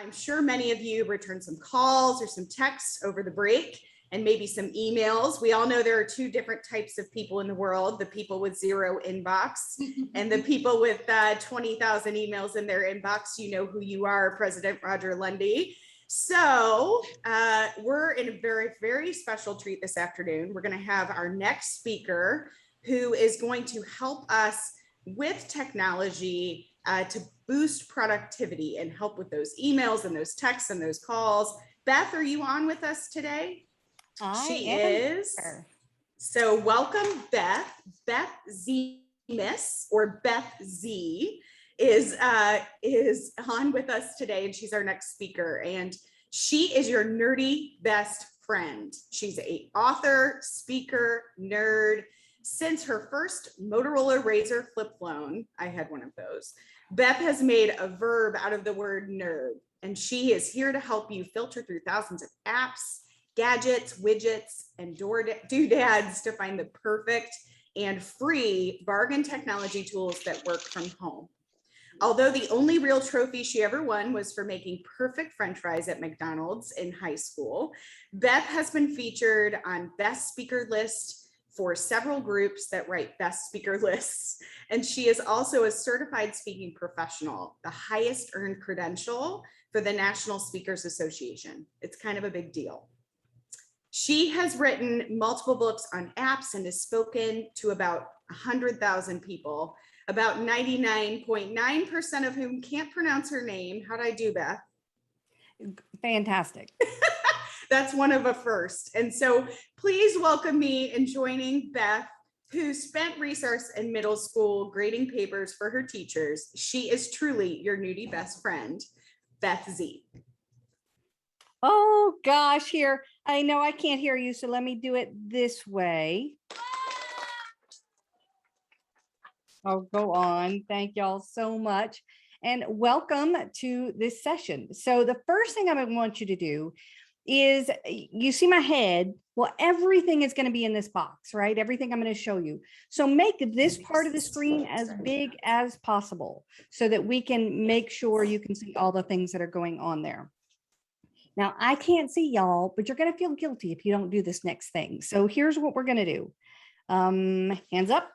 I'm sure many of you returned some calls or some texts over the break and maybe some emails. We all know there are two different types of people in the world, the people with zero inbox and the people with 20,000 emails in their inbox. You know who you are, President Roger Lundy. So we're in a very, very special treat this afternoon. We're going to have our next speaker who is going to help us with technology to boost productivity and help with those emails and those texts and those calls. Beth, are you on with us today? She is. So welcome, Beth. Beth Ziesenis, or Beth Z, is on with us today, and she's our next speaker. And she is your nerdy best friend. She's an author, speaker, nerd. Since her first Motorola Razr flip phone, I had one of those, Beth has made a verb out of the word nerd, and she is here to help you filter through thousands of apps, gadgets, widgets, and doodads to find the perfect and free bargain technology tools that work from home. Although the only real trophy she ever won was for making perfect French fries at McDonald's in high school, Beth has been featured on Best Speaker List for several groups that write best speaker lists. And she is also a certified speaking professional, the highest earned credential for the National Speakers Association. It's kind of a big deal. She has written multiple books on apps and has spoken to about 100,000 people, about 99.9% of whom can't pronounce her name. How'd I do, Beth? Fantastic. That's one of a first. And so please welcome me in joining Beth, who spent resource in middle school grading papers for her teachers. She is truly your nudie best friend, Beth Z. Oh gosh, here. I know I can't hear you, so let me do it this way. Oh, go on. Thank y'all so much. And welcome to this session. So the first thing I want you to do is, you see my head? Well, everything is going to be in this box, right? Everything I'm going to show you. So make this part of the screen as big as possible so that we can make sure you can see all the things that are going on there. Now, I can't see y'all, but you're going to feel guilty if you don't do this next thing. So here's what we're going to do. Hands up.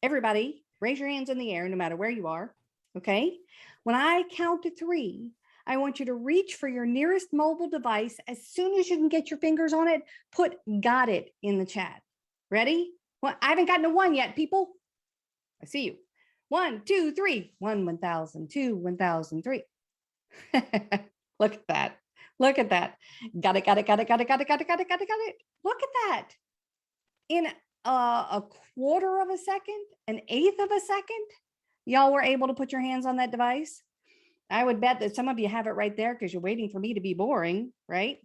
Everybody, raise your hands in the air, no matter where you are. Okay. When I count to 3, I want you to reach for your nearest mobile device. As soon as you can get your fingers on it, put "got it" in the chat. Ready? Well, I haven't gotten to 1 yet, people. I see you. 1, 2, 3. 1, 1,000, 2, 1,003. Look at that. Look at that. Got it, got it, got it, got it, got it, got it, got it, got it, got it. Look at that. In a quarter of a second, an eighth of a second, y'all were able to put your hands on that device. I would bet that some of you have it right there because you're waiting for me to be boring, right?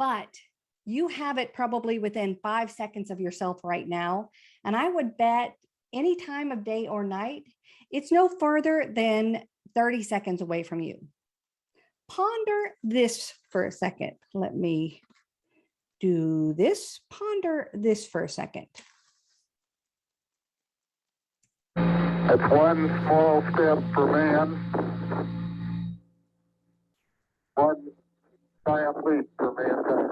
But you have it probably within 5 seconds of yourself right now. And I would bet any time of day or night, it's no further than 30 seconds away from you. Ponder this for a second. Let me do this. Ponder this for a second. It's one small step for man, one giant leap for mankind.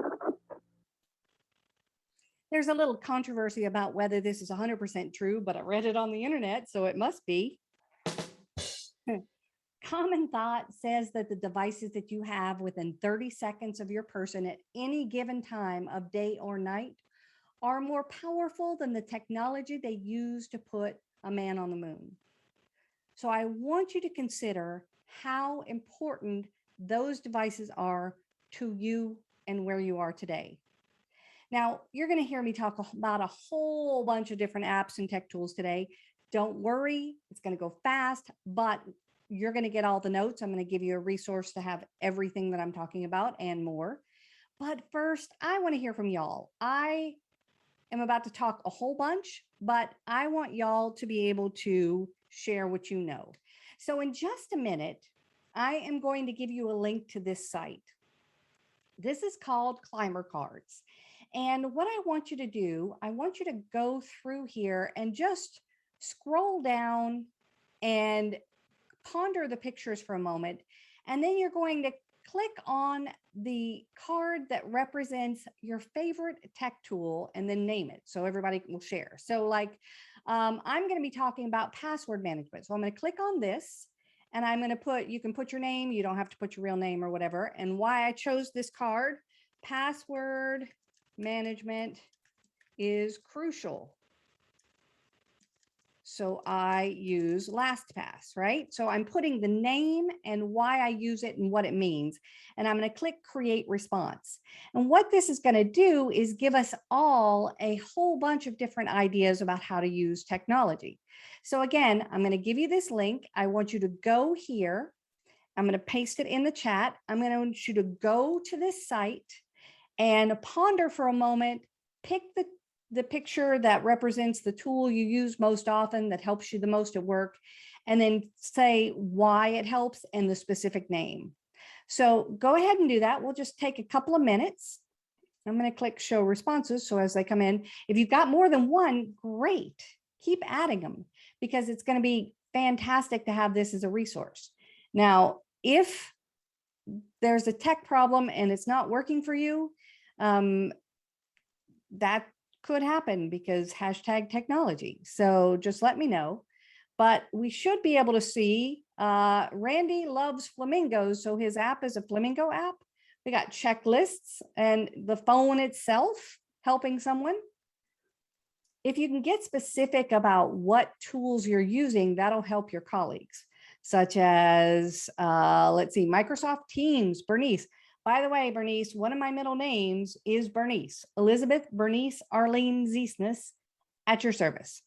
There's a little controversy about whether this is 100% true, but I read it on the internet, so it must be. Common thought says that the devices that you have within 30 seconds of your person at any given time of day or night are more powerful than the technology they use to put a man on the moon. So I want you to consider how important those devices are to you and where you are today. Now, you're going to hear me talk about a whole bunch of different apps and tech tools today. Don't worry, it's going to go fast, but you're going to get all the notes. I'm going to give you a resource to have everything that I'm talking about and more. But first, I want to hear from y'all. I am about to talk a whole bunch, but I want y'all to be able to share what you know. So in just a minute, I am going to give you a link to this site. This is called Climber Cards. And what I want you to do, I want you to go through here and just scroll down and ponder the pictures for a moment, and then you're going to click on the card that represents your favorite tech tool and then name it so everybody will share. So like I'm going to be talking about password management. So I'm going to click on this and I'm going to put, you can put your name, you don't have to put your real name or whatever. And why I chose this card, password management is crucial. So I use Lastpass, right? So I'm putting the name and why I use it and what it means. And I'm going to click create response. And what this is going to do is give us all a whole bunch of different ideas about how to use technology. So again, I'm going to give you this link. I want you to go here. I'm going to paste it in the chat. I'm going to want you to go to this site and ponder for a moment, pick the picture that represents the tool you use most often that helps you the most at work, and then say why it helps and the specific name. So go ahead and do that. We'll just take a couple of minutes. I'm going to click show responses. So as they come in, if you've got more than one, great. Keep adding them because it's going to be fantastic to have this as a resource. Now, if there's a tech problem and it's not working for you, that could happen because hashtag technology. So just let me know. But we should be able to see Randy loves flamingos. So his app is a flamingo app. We got checklists and the phone itself helping someone. If you can get specific about what tools you're using, that'll help your colleagues, such as, let's see, Microsoft Teams, Bernice. By the way, Bernice, one of my middle names is Bernice. Elizabeth Bernice Arlene Ziesenis at your service.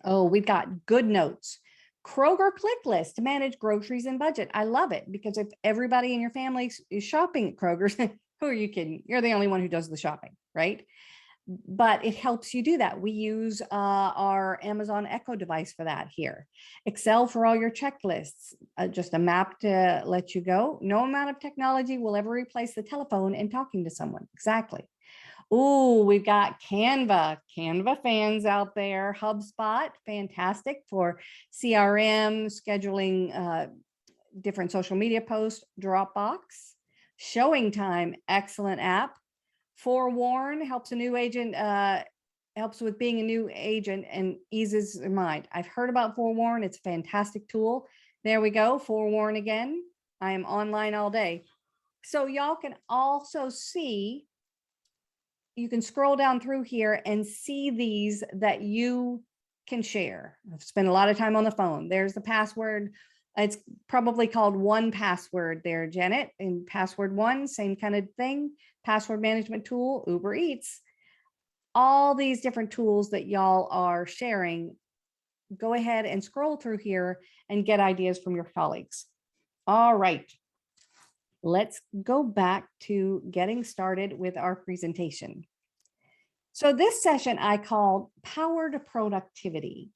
Oh, we've got good notes. Kroger Click List to manage groceries and budget. I love it because if everybody in your family is shopping at Kroger's, who are you kidding? You're the only one who does the shopping, right? But it helps you do that. We use our Amazon Echo device for that here. Excel for all your checklists, just a map to let you go. No amount of technology will ever replace the telephone and talking to someone. Exactly. Oh, we've got Canva fans out there. HubSpot, fantastic for CRM, scheduling different social media posts. Dropbox, Showing Time, excellent app. Forewarn helps a new agent, helps with being a new agent and eases their mind. I've heard about Forewarn. It's a fantastic tool. There we go. Forewarn again. I am online all day. So y'all can also see, you can scroll down through here and see these that you can share. I've spent a lot of time on the phone. There's the password. It's probably called 1Password there, Janet, and password 1, same kind of thing. Password management tool, Uber Eats, all these different tools that y'all are sharing. Go ahead and scroll through here and get ideas from your colleagues. All right, let's go back to getting started with our presentation. So this session I called Powered Productivity.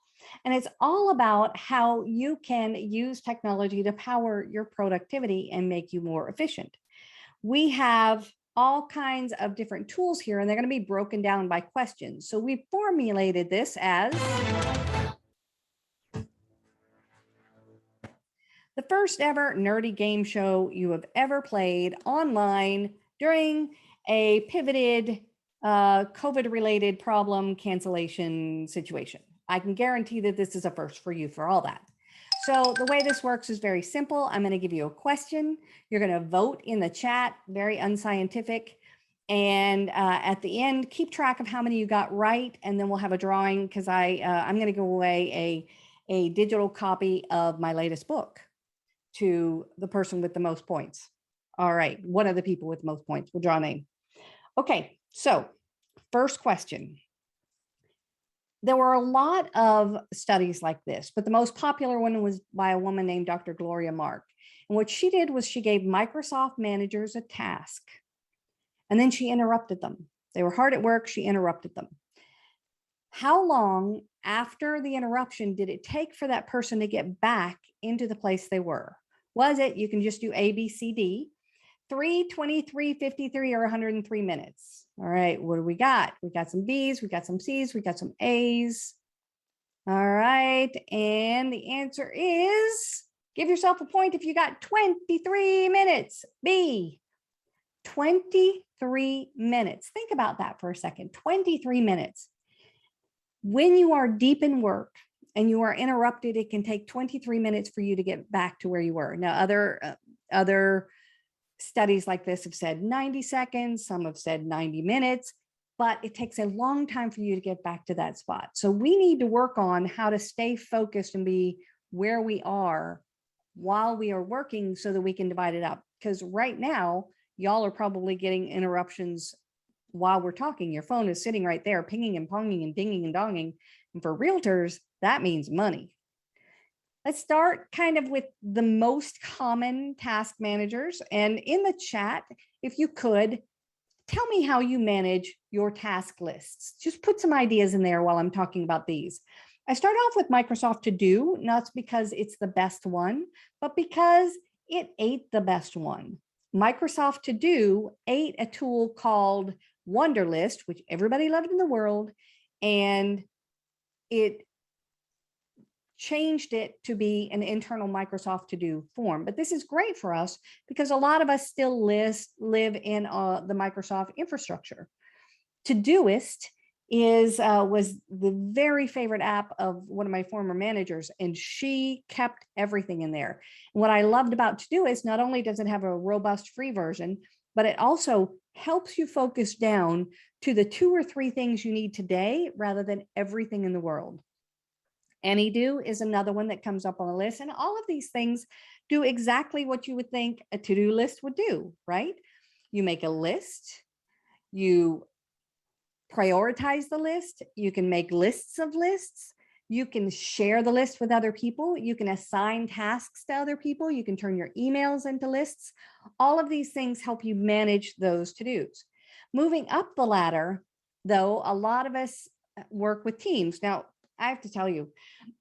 And it's all about how you can use technology to power your productivity and make you more efficient. We have all kinds of different tools here, and they're going to be broken down by questions. So we formulated this as the first ever nerdy game show you have ever played online during a pivoted COVID-related problem cancellation situation. I can guarantee that this is a first for you for all that. So the way this works is very simple. I'm going to give you a question. You're going to vote in the chat, very unscientific. And at the end, keep track of how many you got right. And then we'll have a drawing because I'm going to give away a digital copy of my latest book to the person with the most points. All right. One of the people with most points. We'll draw a name. Okay. So first question. There were a lot of studies like this, but the most popular one was by a woman named Dr. Gloria Mark. And what she did was she gave Microsoft managers a task, and then she interrupted them. They were hard at work. She interrupted them. How long after the interruption did it take for that person to get back into the place they were? Was it, you can just do A, B, C, D, 3, 23, 53, or 103 minutes? All right, what do we got? We got some B's, we got some C's, we got some A's. All right, and the answer is Give yourself a point if you got 23 minutes. B, 23 minutes. Think about that for a second. 23 minutes. When you are deep in work and you are interrupted, it can take 23 minutes for you to get back to where you were. Now, other studies like this have said 90 seconds, some have said 90 minutes, but it takes a long time for you to get back to that spot. So we need to work on how to stay focused and be where we are while we are working so that we can divide it up. Because right now, y'all are probably getting interruptions while we're talking. Your phone is sitting right there, pinging and ponging and dinging and donging. And for realtors, that means money. Let's start kind of with the most common task managers. And in the chat, if you could, tell me how you manage your task lists. Just put some ideas in there while I'm talking about these. I start off with Microsoft To Do, not because it's the best one, but because it ate the best one. Microsoft To Do ate a tool called Wunderlist, which everybody loved in the world, and it changed it to be an internal Microsoft To Do form. But this is great for us because a lot of us still live in the Microsoft infrastructure. Todoist was the very favorite app of one of my former managers, and she kept everything in there. And what I loved about Todoist, not only does it have a robust free version, but it also helps you focus down to the 2 or 3 things you need today rather than everything in the world. AnyDo is another one that comes up on the list. And all of these things do exactly what you would think a to-do list would do, right? You make a list, you prioritize the list, you can make lists of lists, you can share the list with other people, you can assign tasks to other people, you can turn your emails into lists. All of these things help you manage those to-dos. Moving up the ladder, though, a lot of us work with teams. Now, I have to tell you,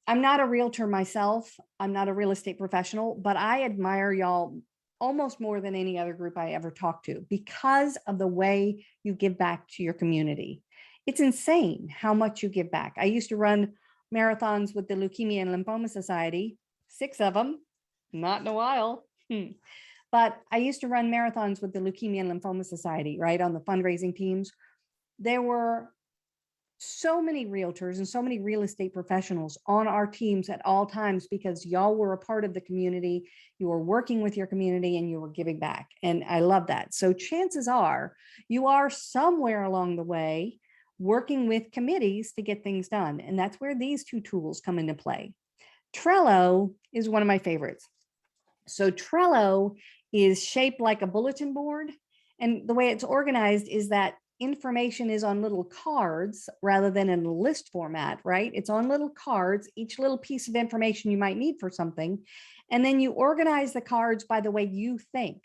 I'm not a realtor myself. I'm not a real estate professional, but I admire y'all almost more than any other group I ever talked to because of the way you give back to your community. It's insane how much you give back. I used to run marathons with the Leukemia and Lymphoma Society, 6 of them, not in a while. But I used to run marathons with the Leukemia and Lymphoma Society, right, on the fundraising teams. There were so many realtors and so many real estate professionals on our teams at all times because y'all were a part of the community, you were working with your community, and you were giving back. And I love that. So chances are you are somewhere along the way working with committees to get things done. And that's where these 2 tools come into play. Trello is one of my favorites. So Trello is shaped like a bulletin board. And the way it's organized is that information is on little cards rather than in a list format, right? It's on little cards, each little piece of information you might need for something. And then you organize the cards by the way you think,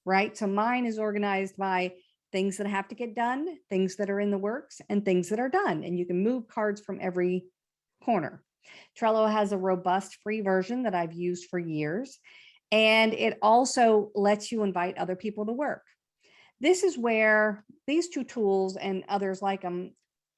right? So mine is organized by things that have to get done, things that are in the works, and things that are done. And you can move cards from every corner. Trello has a robust free version that I've used for years. And it also lets you invite other people to work. This is where these 2 tools and others like them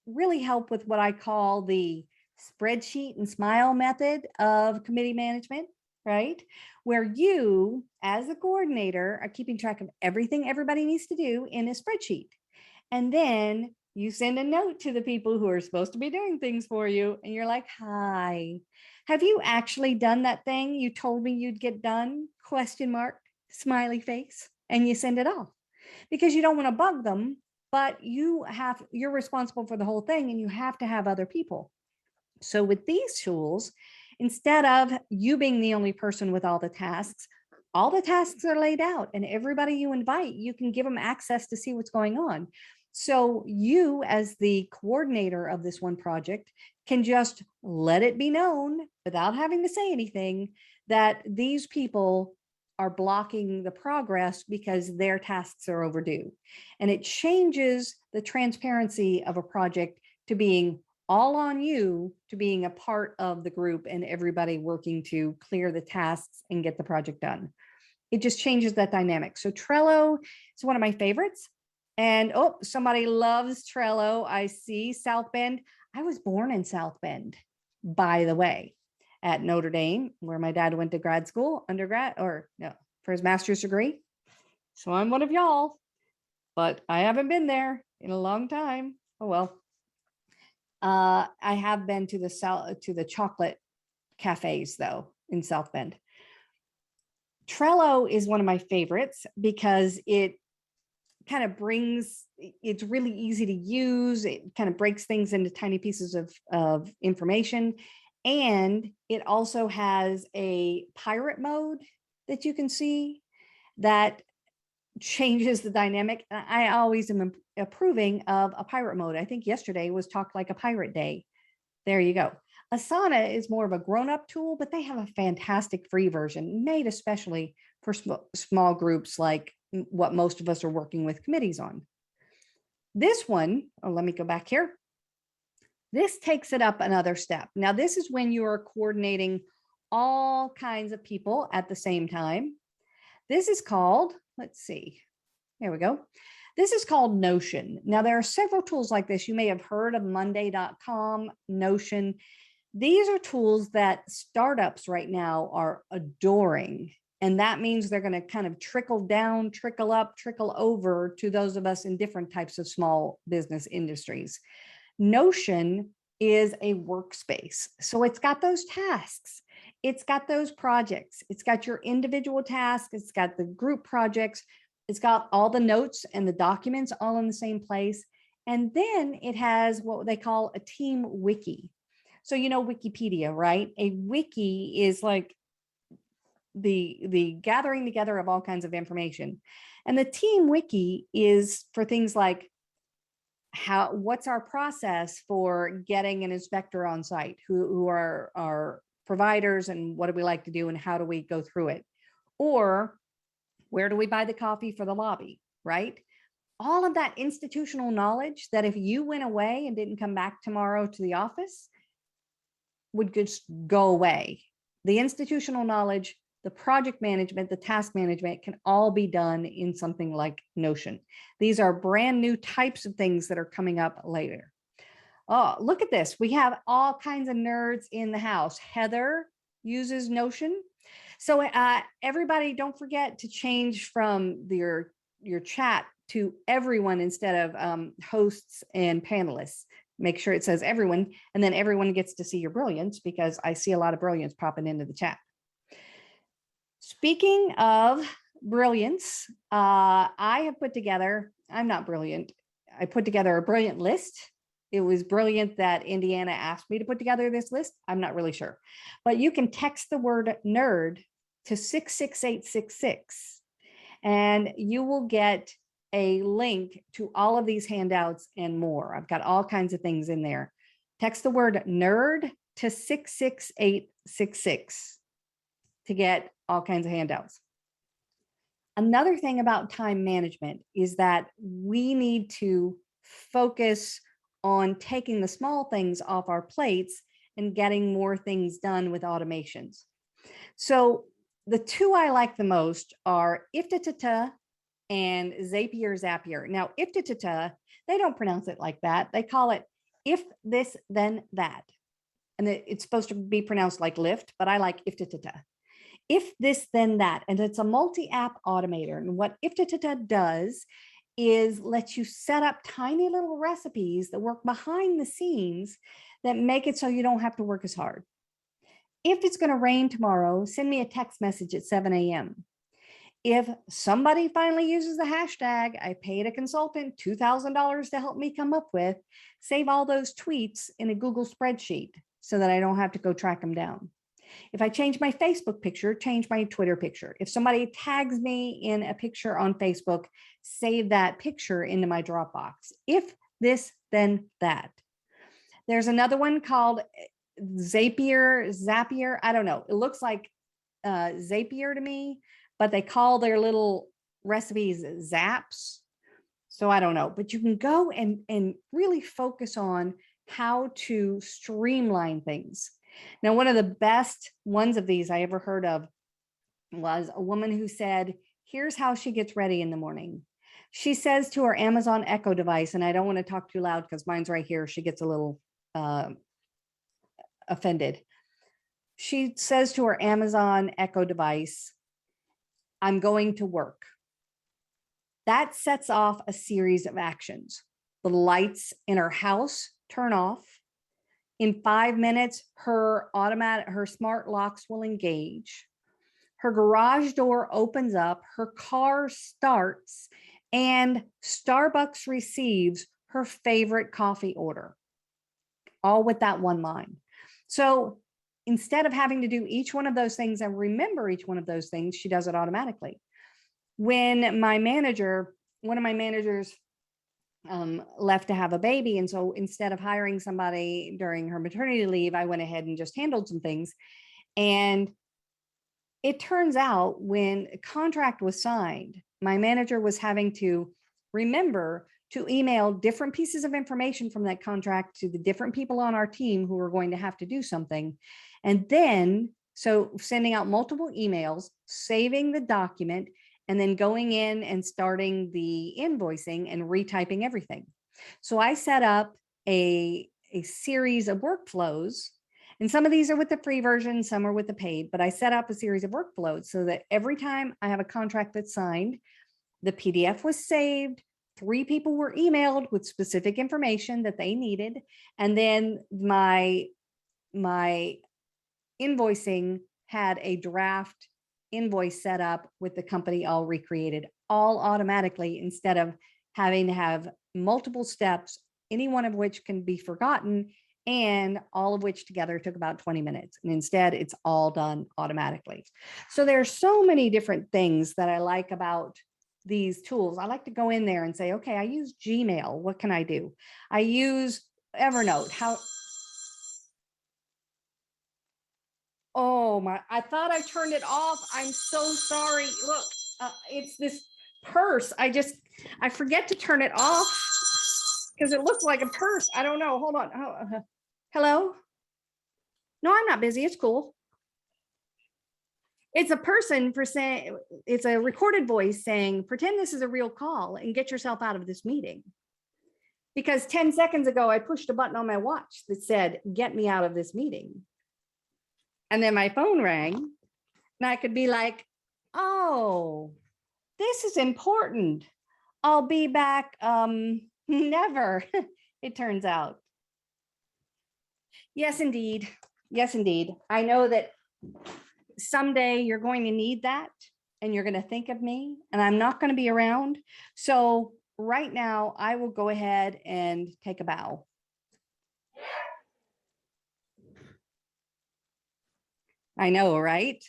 really help with what I call the spreadsheet and smile method of committee management, right? Where you, as a coordinator, are keeping track of everything everybody needs to do in a spreadsheet. And then you send a note to the people who are supposed to be doing things for you. And you're like, hi, have you actually done that thing you told me you'd get done? ? Smiley face. And you send it off. Because you don't want to bug them, but you're responsible for the whole thing and you have to have other people. So with these tools, instead of you being the only person with all the tasks are laid out, and everybody you invite, you can give them access to see what's going on. So you, as the coordinator of this one project, can just let it be known without having to say anything that these people are blocking the progress because their tasks are overdue. And it changes the transparency of a project to being all on you, to being a part of the group and everybody working to clear the tasks and get the project done. It just changes that dynamic. So Trello is one of my favorites. And oh, somebody loves Trello. I see South Bend. I was born in South Bend, by the way. at Notre Dame, where my dad went to grad school, for his master's degree. So I'm one of y'all, but I haven't been there in a long time. Oh, well. I have been to the chocolate cafes though in South Bend. Trello is one of my favorites because it's really easy to use. It kind of breaks things into tiny pieces of information. And it also has a pirate mode that you can see that changes the dynamic. I always am approving of a pirate mode. I think yesterday was Talk Like a Pirate Day. There you go. Asana is more of a grown-up tool, but they have a fantastic free version made especially for small groups like what most of us are working with committees on. This one, let me go back here. This takes it up another step. Now, this is when you are coordinating all kinds of people at the same time. This is called, let's see, there we go. This is called Notion. Now, there are several tools like this. You may have heard of Monday.com, Notion. These are tools that startups right now are adoring. And that means they're going to kind of trickle down, trickle up, trickle over to those of us in different types of small business industries. Notion is a workspace. So it's got those tasks. It's got those projects. It's got your individual tasks. It's got the group projects. It's got all the notes and the documents all in the same place. And then it has what they call a team wiki. So, you know, Wikipedia, right? A wiki is like the gathering together of all kinds of information. And the team wiki is for things like what's our process for getting an inspector on site, who are our providers, and what do we like to do and how do we go through it? Or where do we buy the coffee for the lobby, right? All of that institutional knowledge that if you went away and didn't come back tomorrow to the office would just go away. The institutional knowledge, the project management, the task management can all be done in something like Notion. These are brand new types of things that are coming up later. Oh, look at this. We have all kinds of nerds in the house. Heather uses Notion. So everybody, don't forget to change from your chat to everyone instead of hosts and panelists. Make sure it says everyone, and then everyone gets to see your brilliance, because I see a lot of brilliance popping into the chat. Speaking of brilliance, I have put together, I'm not brilliant. I put together a brilliant list. It was brilliant that Indiana asked me to put together this list. I'm not really sure, but you can text the word nerd to 66866 and you will get a link to all of these handouts and more. I've got all kinds of things in there. Text the word nerd to 66866 to get all kinds of handouts. Another thing about time management is that we need to focus on taking the small things off our plates and getting more things done with automations. So the two I like the most are Iftitata and Zapier. Now, Iftitata, they don't pronounce it like that. They call it if this, then that. And it's supposed to be pronounced like lift, but I like Iftitata. If this, then that. And it's a multi-app automator. And what Iftitata does is let you set up tiny little recipes that work behind the scenes that make it so you don't have to work as hard. If it's going to rain tomorrow, send me a text message at 7 a.m. If somebody finally uses the hashtag, I paid a consultant $2,000 to help me come up with, save all those tweets in a Google spreadsheet so that I don't have to go track them down. If I change my Facebook picture, change my Twitter picture. If somebody tags me in a picture on Facebook, save that picture into my Dropbox. If this, then that. There's another one called Zapier. I don't know. It looks like Zapier to me, but they call their little recipes zaps. So I don't know, but you can go and really focus on how to streamline things. Now, one of the best ones of these I ever heard of was a woman who said, here's how she gets ready in the morning. She says to her Amazon Echo device, and I don't want to talk too loud because mine's right here. She gets a little offended. she says to her Amazon Echo device, I'm going to work. That sets off a series of actions. The lights in her house turn off. In 5 minutes, her smart locks will engage. Her garage door opens up, her car starts, and Starbucks receives her favorite coffee order, all with that one line. So instead of having to do each one of those things and remember each one of those things, she does it automatically. When one of my managers left to have a baby, and so instead of hiring somebody during her maternity leave, I went ahead and just handled some things. And it turns out when a contract was signed, my manager was having to remember to email different pieces of information from that contract to the different people on our team who were going to have to do something. And then, so sending out multiple emails, saving the document, and then going in and starting the invoicing and retyping everything. So I set up a series of workflows, and some of these are with the free version, some are with the paid, but I set up a series of workflows so that every time I have a contract that's signed, the PDF was saved, 3 people were emailed with specific information that they needed, and then my invoicing had a draft invoice set up with the company all recreated, all automatically, instead of having to have multiple steps, any one of which can be forgotten, and all of which together took about 20 minutes. And instead, it's all done automatically. So there's so many different things that I like about these tools. I like to go in there and say, okay, I use Gmail. What can I do? I use Evernote. Oh my, I thought I turned it off. I'm so sorry. Look, it's this purse. I forget to turn it off because it looks like a purse. I don't know. Hold on. Hello? No, I'm not busy. It's cool. It's a person saying, it's a recorded voice saying, pretend this is a real call and get yourself out of this meeting. Because 10 seconds ago, I pushed a button on my watch that said, get me out of this meeting. And then my phone rang and I could be like, oh, this is important. I'll be back. Never, it turns out. Yes, indeed. Yes, indeed. I know that someday you're going to need that and you're going to think of me and I'm not going to be around. So right now I will go ahead and take a bow. I know, right?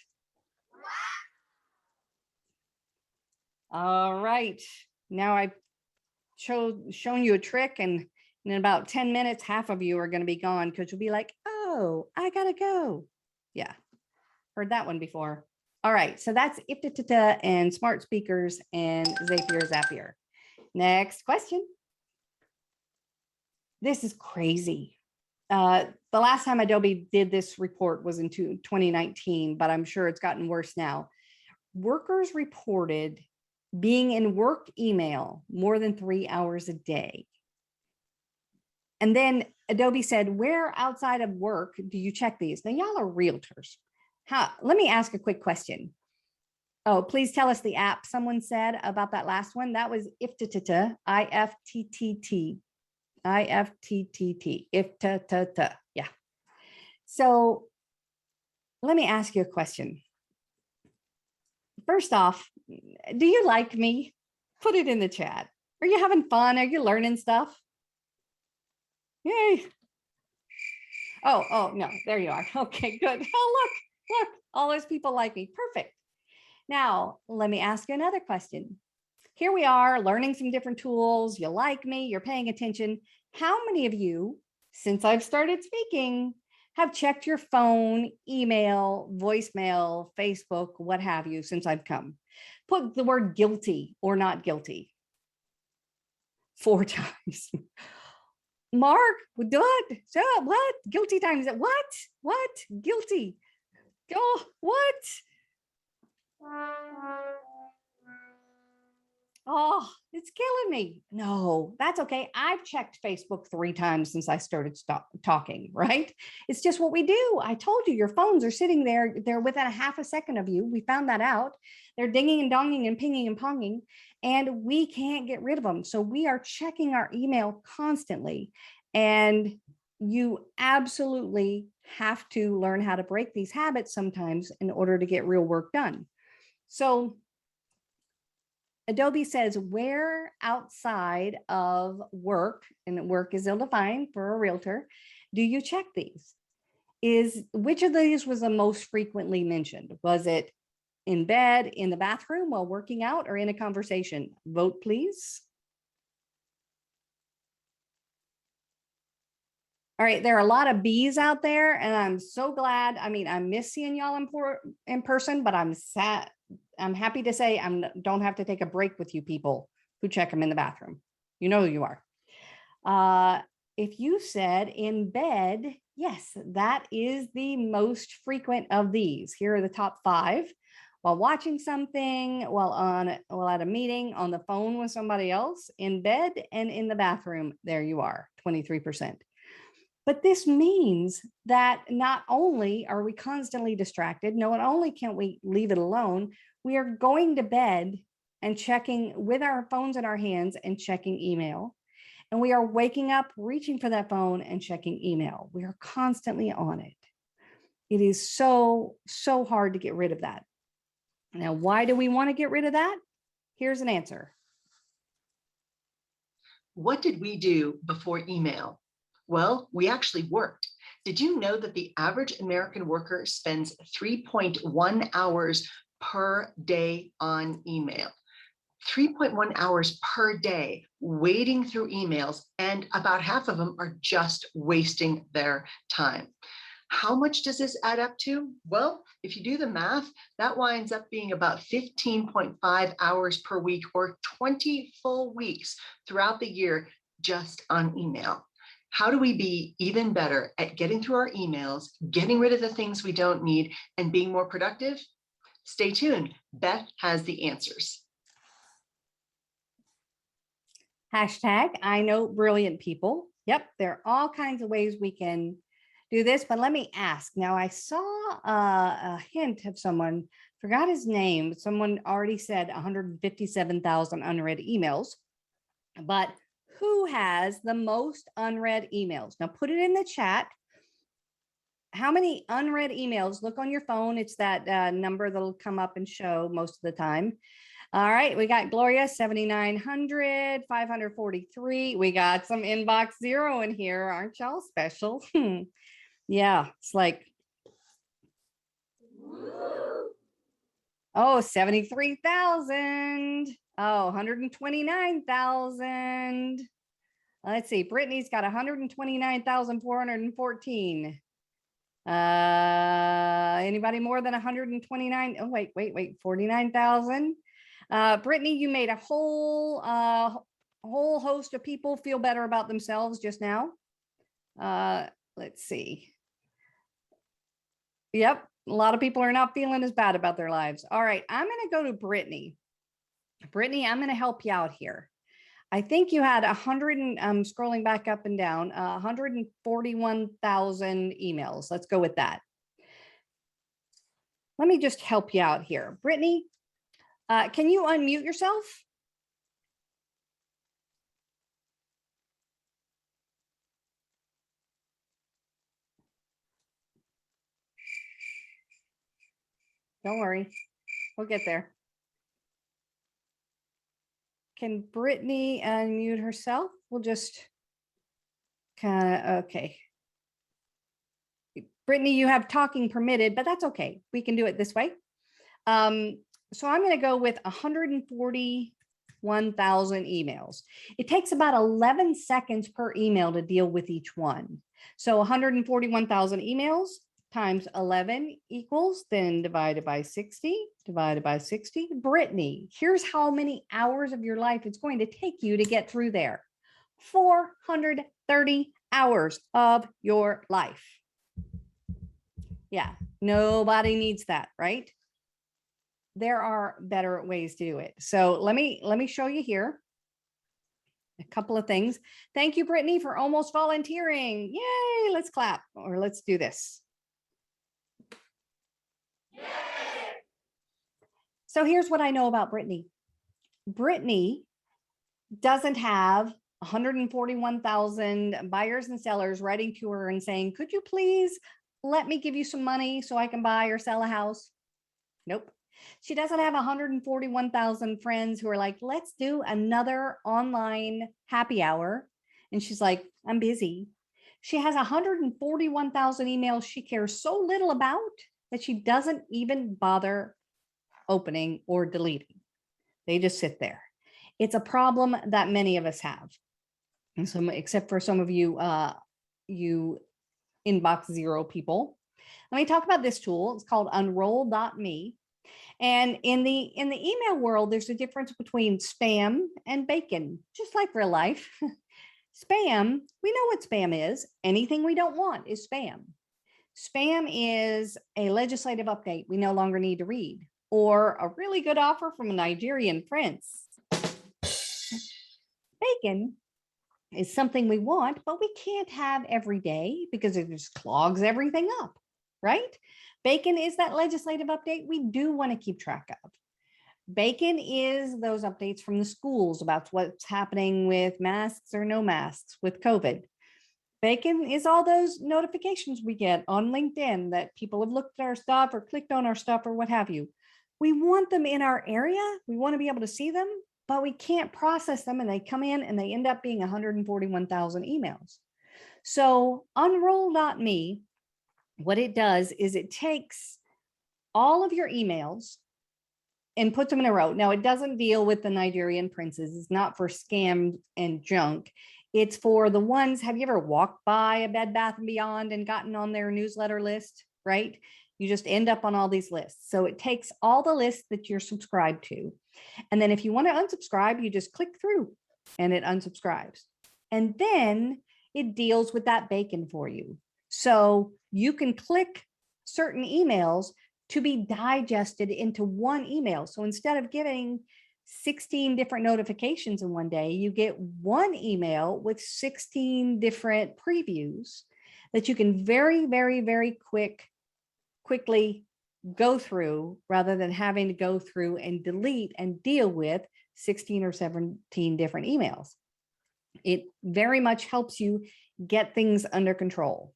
All right. Now I've shown you a trick, and in about 10 minutes, half of you are going to be gone because you'll be like, oh, I gotta go. Yeah, heard that one before. All right, so that's Iftitata and smart speakers and Zapier Zapier. Next question. This is crazy. The last time Adobe did this report was in 2019, but I'm sure it's gotten worse now. Workers reported being in work email more than 3 hours a day. And then Adobe said, where outside of work do you check these? Now, y'all are realtors. Let me ask a quick question. Oh, please tell us the app someone said about that last one. That was Iftitata, I-F-T-T-T. I-F-T-T-T, Iftitata, yeah. So let me ask you a question. First off, do you like me? Put it in the chat. Are you having fun? Are you learning stuff? Yay. Oh, no, there you are. Okay, good. Oh, look, all those people like me. Perfect. Now, let me ask you another question. Here we are learning some different tools. You like me, you're paying attention. How many of you, since I've started speaking, have checked your phone, email, voicemail, Facebook, what have you, since I've come? Put the word guilty or not guilty 4 times. Mark, what? Guilty times. What? Guilty. Oh, what? Oh, it's killing me. No, that's okay. I've checked Facebook 3 times since I started talking, right? It's just what we do. I told you your phones are sitting there. They're within a half a second of you. We found that out. They're dinging and donging and pinging and ponging, and we can't get rid of them. So we are checking our email constantly. And you absolutely have to learn how to break these habits sometimes in order to get real work done. So Adobe says, where outside of work, and work is ill-defined for a realtor, do you check these? Which of these was the most frequently mentioned? Was it in bed, in the bathroom, while working out, or in a conversation? Vote, please. All right, there are a lot of B's out there, and I'm so glad. I mean, I miss seeing y'all in person, but I'm sad. I'm happy to say I don't have to take a break with you people who check them in the bathroom. You know who you are. If you said in bed, yes, that is the most frequent of these. Here are the top 5. While watching something, while at a meeting, on the phone with somebody else, in bed, and in the bathroom. There you are, 23%. But this means that not only are we constantly distracted, not only can't we leave it alone, we are going to bed and checking with our phones in our hands and checking email. And we are waking up, reaching for that phone and checking email. We are constantly on it. It is so hard to get rid of that. Now, why do we want to get rid of that? Here's an answer. What did we do before email? Well, we actually worked. Did you know that the average American worker spends 3.1 hours per day on email? 3.1 hours per day wading through emails, and about half of them are just wasting their time. How much does this add up to? Well, if you do the math, that winds up being about 15.5 hours per week, or 20 full weeks throughout the year just on email. How do we be even better at getting through our emails, getting rid of the things we don't need, and being more productive? Stay tuned. Beth has the answers. Hashtag, I know brilliant people. Yep, there are all kinds of ways we can do this, but let me ask. Now, I saw a hint of someone, forgot his name. Someone already said 157,000 unread emails, but who has the most unread emails? Now put it in the chat. How many unread emails? Look on your phone. It's that number that'll come up and show most of the time. All right, we got Gloria, 7,900, 543. We got some inbox 0 in here. Aren't y'all special? Yeah, it's like, oh, 73,000. Oh, 129,000. Let's see. Brittany's got 129,414. Anybody more than 129? Oh, wait, 49,000. Brittany, you made a whole host of people feel better about themselves just now. Let's see. Yep, a lot of people are not feeling as bad about their lives. All right, I'm going to go to Brittany. Brittany, I'm going to help you out here. I think you had 100, and I'm scrolling back up and down, 141,000 emails. Let's go with that. Let me just help you out here. Brittany, can you unmute yourself? Don't worry, we'll get there. Can Brittany unmute herself? We'll just kind of, okay. Brittany, you have talking permitted, but that's okay. We can do it this way. So I'm going to go with 141,000 emails. It takes about 11 seconds per email to deal with each one. So 141,000 emails times 11 equals, then divided by 60, divided by 60. Brittany, here's how many hours of your life it's going to take you to get through there. 430 hours of your life. Yeah, nobody needs that, right? there are better ways to do it. So let me show you here a couple of things. Thank you, Brittany, for almost volunteering. Yay, let's clap, or let's do this. So here's what I know about Brittany. Brittany doesn't have 141,000 buyers and sellers writing to her and saying, could you please let me give you some money so I can buy or sell a house? Nope. She doesn't have 141,000 friends who are like, let's do another online happy hour. And she's like, I'm busy. She has 141,000 emails she cares so little about that she doesn't even bother opening or deleting. They just sit there. It's a problem that many of us have. And some, except for some of you, you inbox zero people. Let me talk about this tool. It's called unroll.me. And in the email world, there's a difference between spam and bacon, just like real life. Spam, we know what spam is. Anything we don't want is spam. Spam is a legislative update we no longer need to read, or a really good offer from a Nigerian prince. Bacon is something we want, but we can't have every day because it just clogs everything up, right? Bacon is that legislative update we do want to keep track of. Bacon is those updates from the schools about what's happening with masks or no masks with COVID. Bacon is all those notifications we get on LinkedIn that people have looked at our stuff or clicked on our stuff or what have you. We want them in our area. We want to be able to see them, but we can't process them, and they come in and they end up being 141,000 emails. So unroll.me, what it does is it takes all of your emails and puts them in a row. Now, it doesn't deal with the Nigerian princes. It's not for scam and junk. It's for the ones, have you ever walked by a Bed Bath & Beyond and gotten on their newsletter list, right? You just end up on all these lists. So it takes all the lists that you're subscribed to. And then if you want to unsubscribe, you just click through and it unsubscribes. And then it deals with that bacon for you. So you can click certain emails to be digested into one email. So instead of getting 16 different notifications in one day, you get one email with 16 different previews that you can very, very, very quickly go through, rather than having to go through and delete and deal with 16 or 17 different emails. It very much helps you get things under control.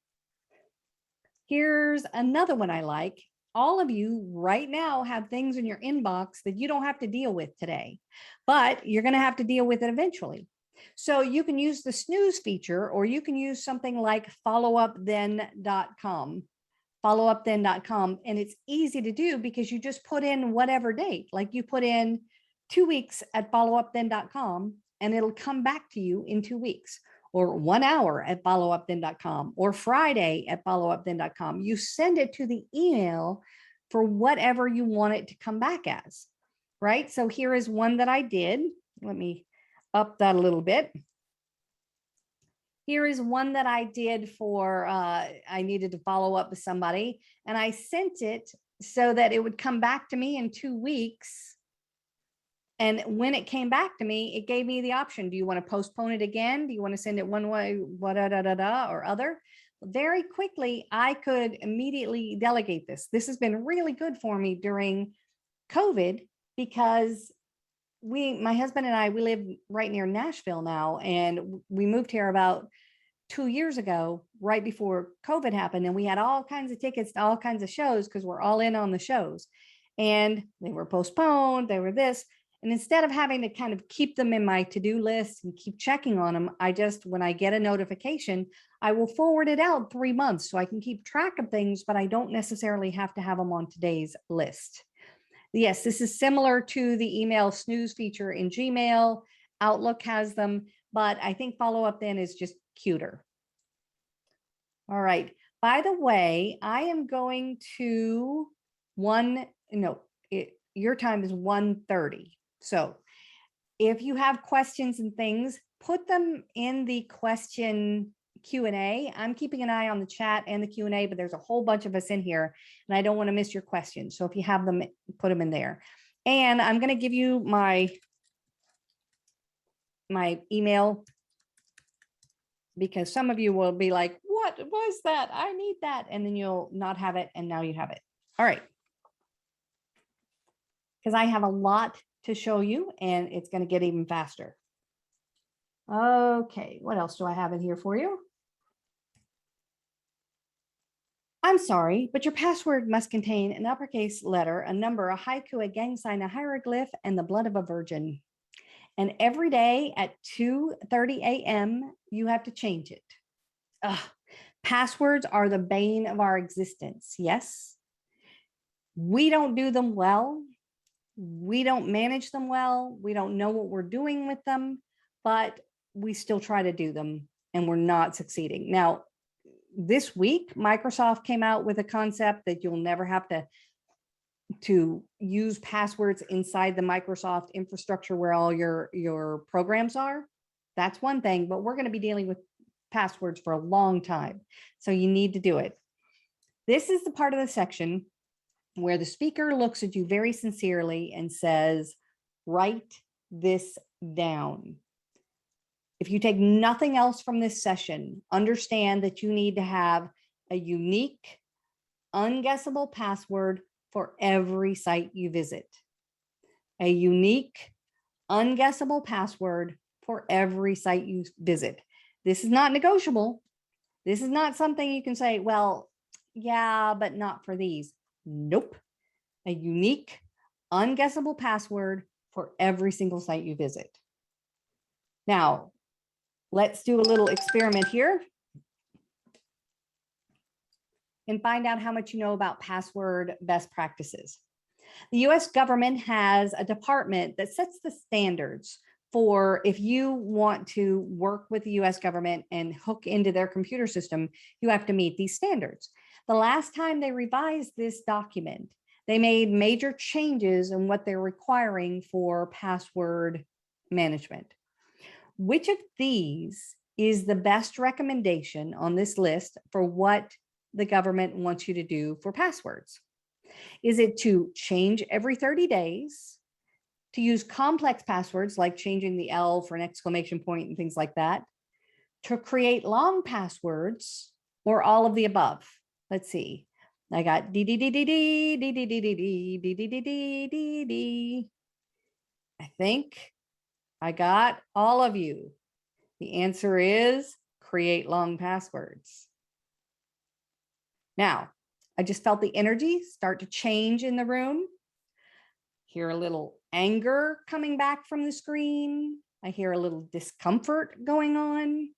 Here's another one I like. All of you right now have things in your inbox that you don't have to deal with today, but you're going to have to deal with it eventually. So you can use the snooze feature, or you can use something like followupthen.com. followupthen.com. And it's easy to do because you just put in whatever date, like you put in 2 weeks at followupthen.com and it'll come back to you in 2 weeks, or 1 hour at followupthen.com, or Friday at followupthen.com. You send it to the email for whatever you want it to come back as, right? So here is one that I did. Let me up that a little bit. Here is one that I did for, I needed to follow up with somebody, and I sent it so that it would come back to me in 2 weeks. And when it came back to me, it gave me the option. Do you want to postpone it again? Do you want to send it one way, or other? Very quickly, I could immediately delegate this. This has been really good for me during COVID because my husband and I, we live right near Nashville now, and we moved here about 2 years ago, right before COVID happened. And we had all kinds of tickets to all kinds of shows because we're all in on the shows, and they were postponed. They were this. And instead of having to kind of keep them in my to-do list and keep checking on them, I just, when I get a notification, I will forward it out 3 months so I can keep track of things, but I don't necessarily have to have them on today's list. Yes, this is similar to the email snooze feature in Gmail. Outlook has them, but I think Follow Up Then is just cuter. All right. By the way, I am going to your time is 1:30. So if you have questions and things, put them in the question Q&A. I'm keeping an eye on the chat and the Q&A, but there's a whole bunch of us in here and I don't want to miss your questions. So if you have them, put them in there. And I'm going to give you my email, because some of you will be like, what was that? I need that. And then you'll not have it. And now you have it. All right. Because I have a lot to show you and it's going to get even faster. Okay. What else do I have in here for you? I'm sorry, but your password must contain an uppercase letter, a number, a haiku, a gang sign, a hieroglyph, and the blood of a virgin. And every day at 2:30 a.m., you have to change it. Ugh. Passwords are the bane of our existence. Yes. We don't do them well. We don't manage them well. We don't know what we're doing with them, but we still try to do them and we're not succeeding. Now, this week, Microsoft came out with a concept that you'll never have to use passwords inside the Microsoft infrastructure where all your programs are. That's one thing, but we're going to be dealing with passwords for a long time. So you need to do it. This is the part of the section where the speaker looks at you very sincerely and says, write this down. If you take nothing else from this session, understand that you need to have a unique, unguessable password for every site you visit. A unique, unguessable password for every site you visit. This is not negotiable. This is not something you can say, well, yeah, but not for these. Nope. A unique, unguessable password for every single site you visit. Now, let's do a little experiment here and find out how much you know about password best practices. The US government has a department that sets the standards for if you want to work with the US government and hook into their computer system, you have to meet these standards. The last time they revised this document, they made major changes in what they're requiring for password management. Which of these is the best recommendation on this list for what the government wants you to do for passwords? Is it to change every 30 days, to use complex passwords like changing the L for an exclamation point and things like that, to create long passwords, or all of the above? Let's see. I got D D D D D D D D D D D D D D D D. I think I got all of you. The answer is create long passwords. Now, I just felt the energy start to change in the room. Hear a little anger coming back from the screen. I hear a little discomfort going on.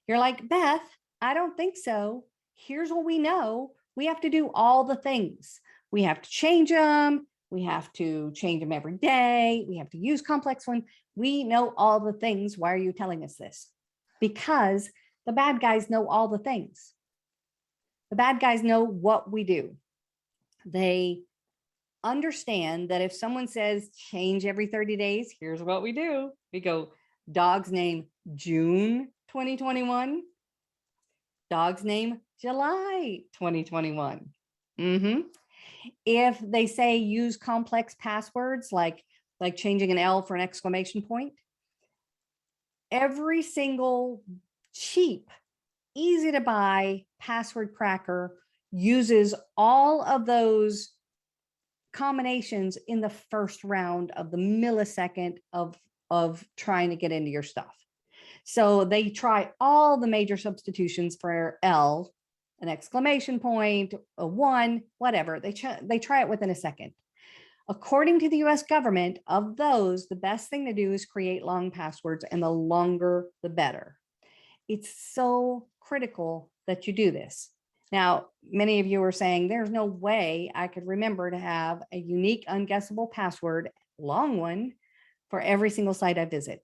You're like, Beth, I don't think so. Here's what we know. We have to do all the things. We have to change them. We have to change them every day. We have to use complex ones. We know all the things. Why are you telling us this? Because the bad guys know all the things. The bad guys know what we do. They understand that if someone says change every 30 days, here's what we do. We go, dog's name, June 2021. Dog's name, July 2021. If they say use complex passwords, like changing an L for an exclamation point, every single cheap, easy to buy password cracker uses all of those combinations in the first round of the millisecond of trying to get into your stuff. So they try all the major substitutions for L, an exclamation point, a 1, whatever. They try it within a second. According to the US government, of those, the best thing to do is create long passwords, and the longer, the better. It's so critical that you do this. Now, many of you are saying, there's no way I could remember to have a unique, unguessable password, long one, for every single site I visit.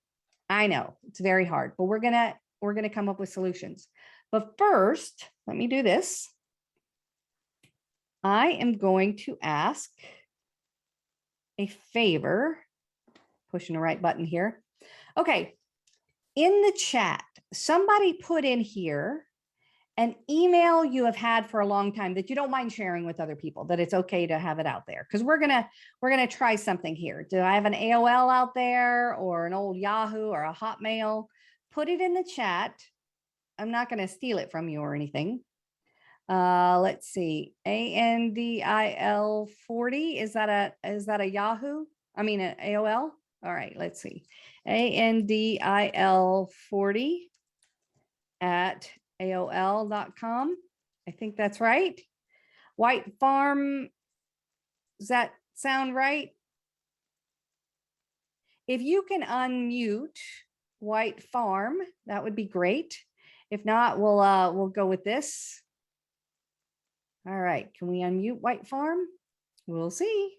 I know it's very hard, but we're gonna come up with solutions. But first, let me do this. I am going to ask a favor, pushing the right button here. Okay, in the chat, somebody put in here An email you have had for a long time that you don't mind sharing with other people, that it's okay to have it out there. Because we're gonna try something here. Do I have an AOL out there or an old Yahoo or a Hotmail? Put it in the chat. I'm not going to steal it from you or anything. Let's see. ANDIL 40. Is that a Yahoo? I mean an AOL. All right, let's see. ANDIL 40 at AOL.com. I think that's right. White Farm. Does that sound right? If you can unmute White Farm, that would be great. If not, we'll go with this. All right, can we unmute White Farm? We'll see.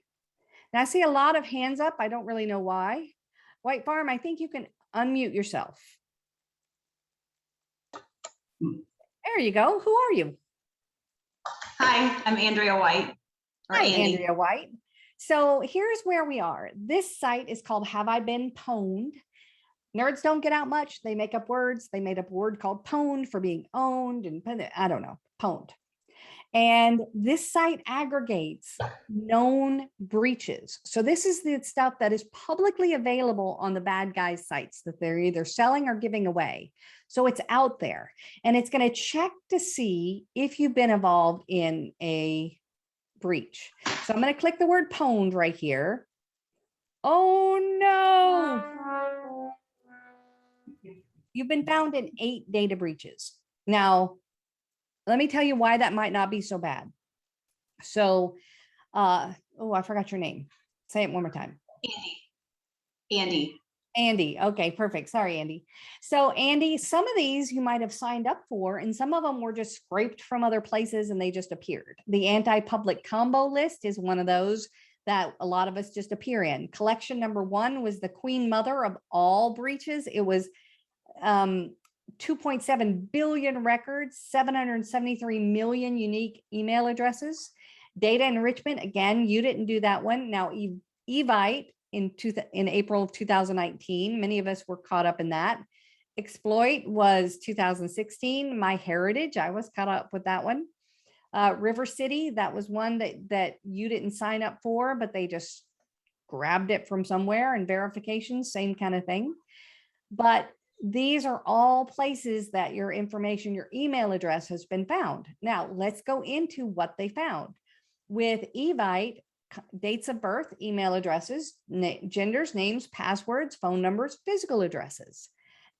Now I see a lot of hands up. I don't really know why. White Farm, I think you can unmute yourself. There you go. Who are you? Hi, I'm Andrea White. Hi, Andrea White. So here's where we are. This site is called Have I Been Pwned? Nerds don't get out much. They make up words. They made up a word called pwned for being owned and I don't know, pwned. And this site aggregates known breaches. So this is the stuff that is publicly available on the bad guys sites that they're either selling or giving away. So it's out there and it's going to check to see if you've been involved in a breach. So I'm going to click the word pwned right here. Oh no. You've been found in 8 data breaches. Now, let me tell you why that might not be so bad. So, oh, I forgot your name. Say it one more time. Andy. Okay, perfect. Sorry, Andy. So Andy, some of these you might have signed up for, and some of them were just scraped from other places and they just appeared. The anti-public combo list is one of those that a lot of us just appear in. Collection number 1 was the queen mother of all breaches. It was 2.7 billion records, 773 million unique email addresses. Data enrichment, again, you didn't do that one. Now, Evite in April of 2019, many of us were caught up in that. Exploit was 2016. MyHeritage, I was caught up with that one. River City, that was one that you didn't sign up for, but they just grabbed it from somewhere, and verification, same kind of thing. But these are all places that your information, your email address has been found. Now, let's go into what they found. With Evite, dates of birth, email addresses, genders, names, passwords, phone numbers, physical addresses.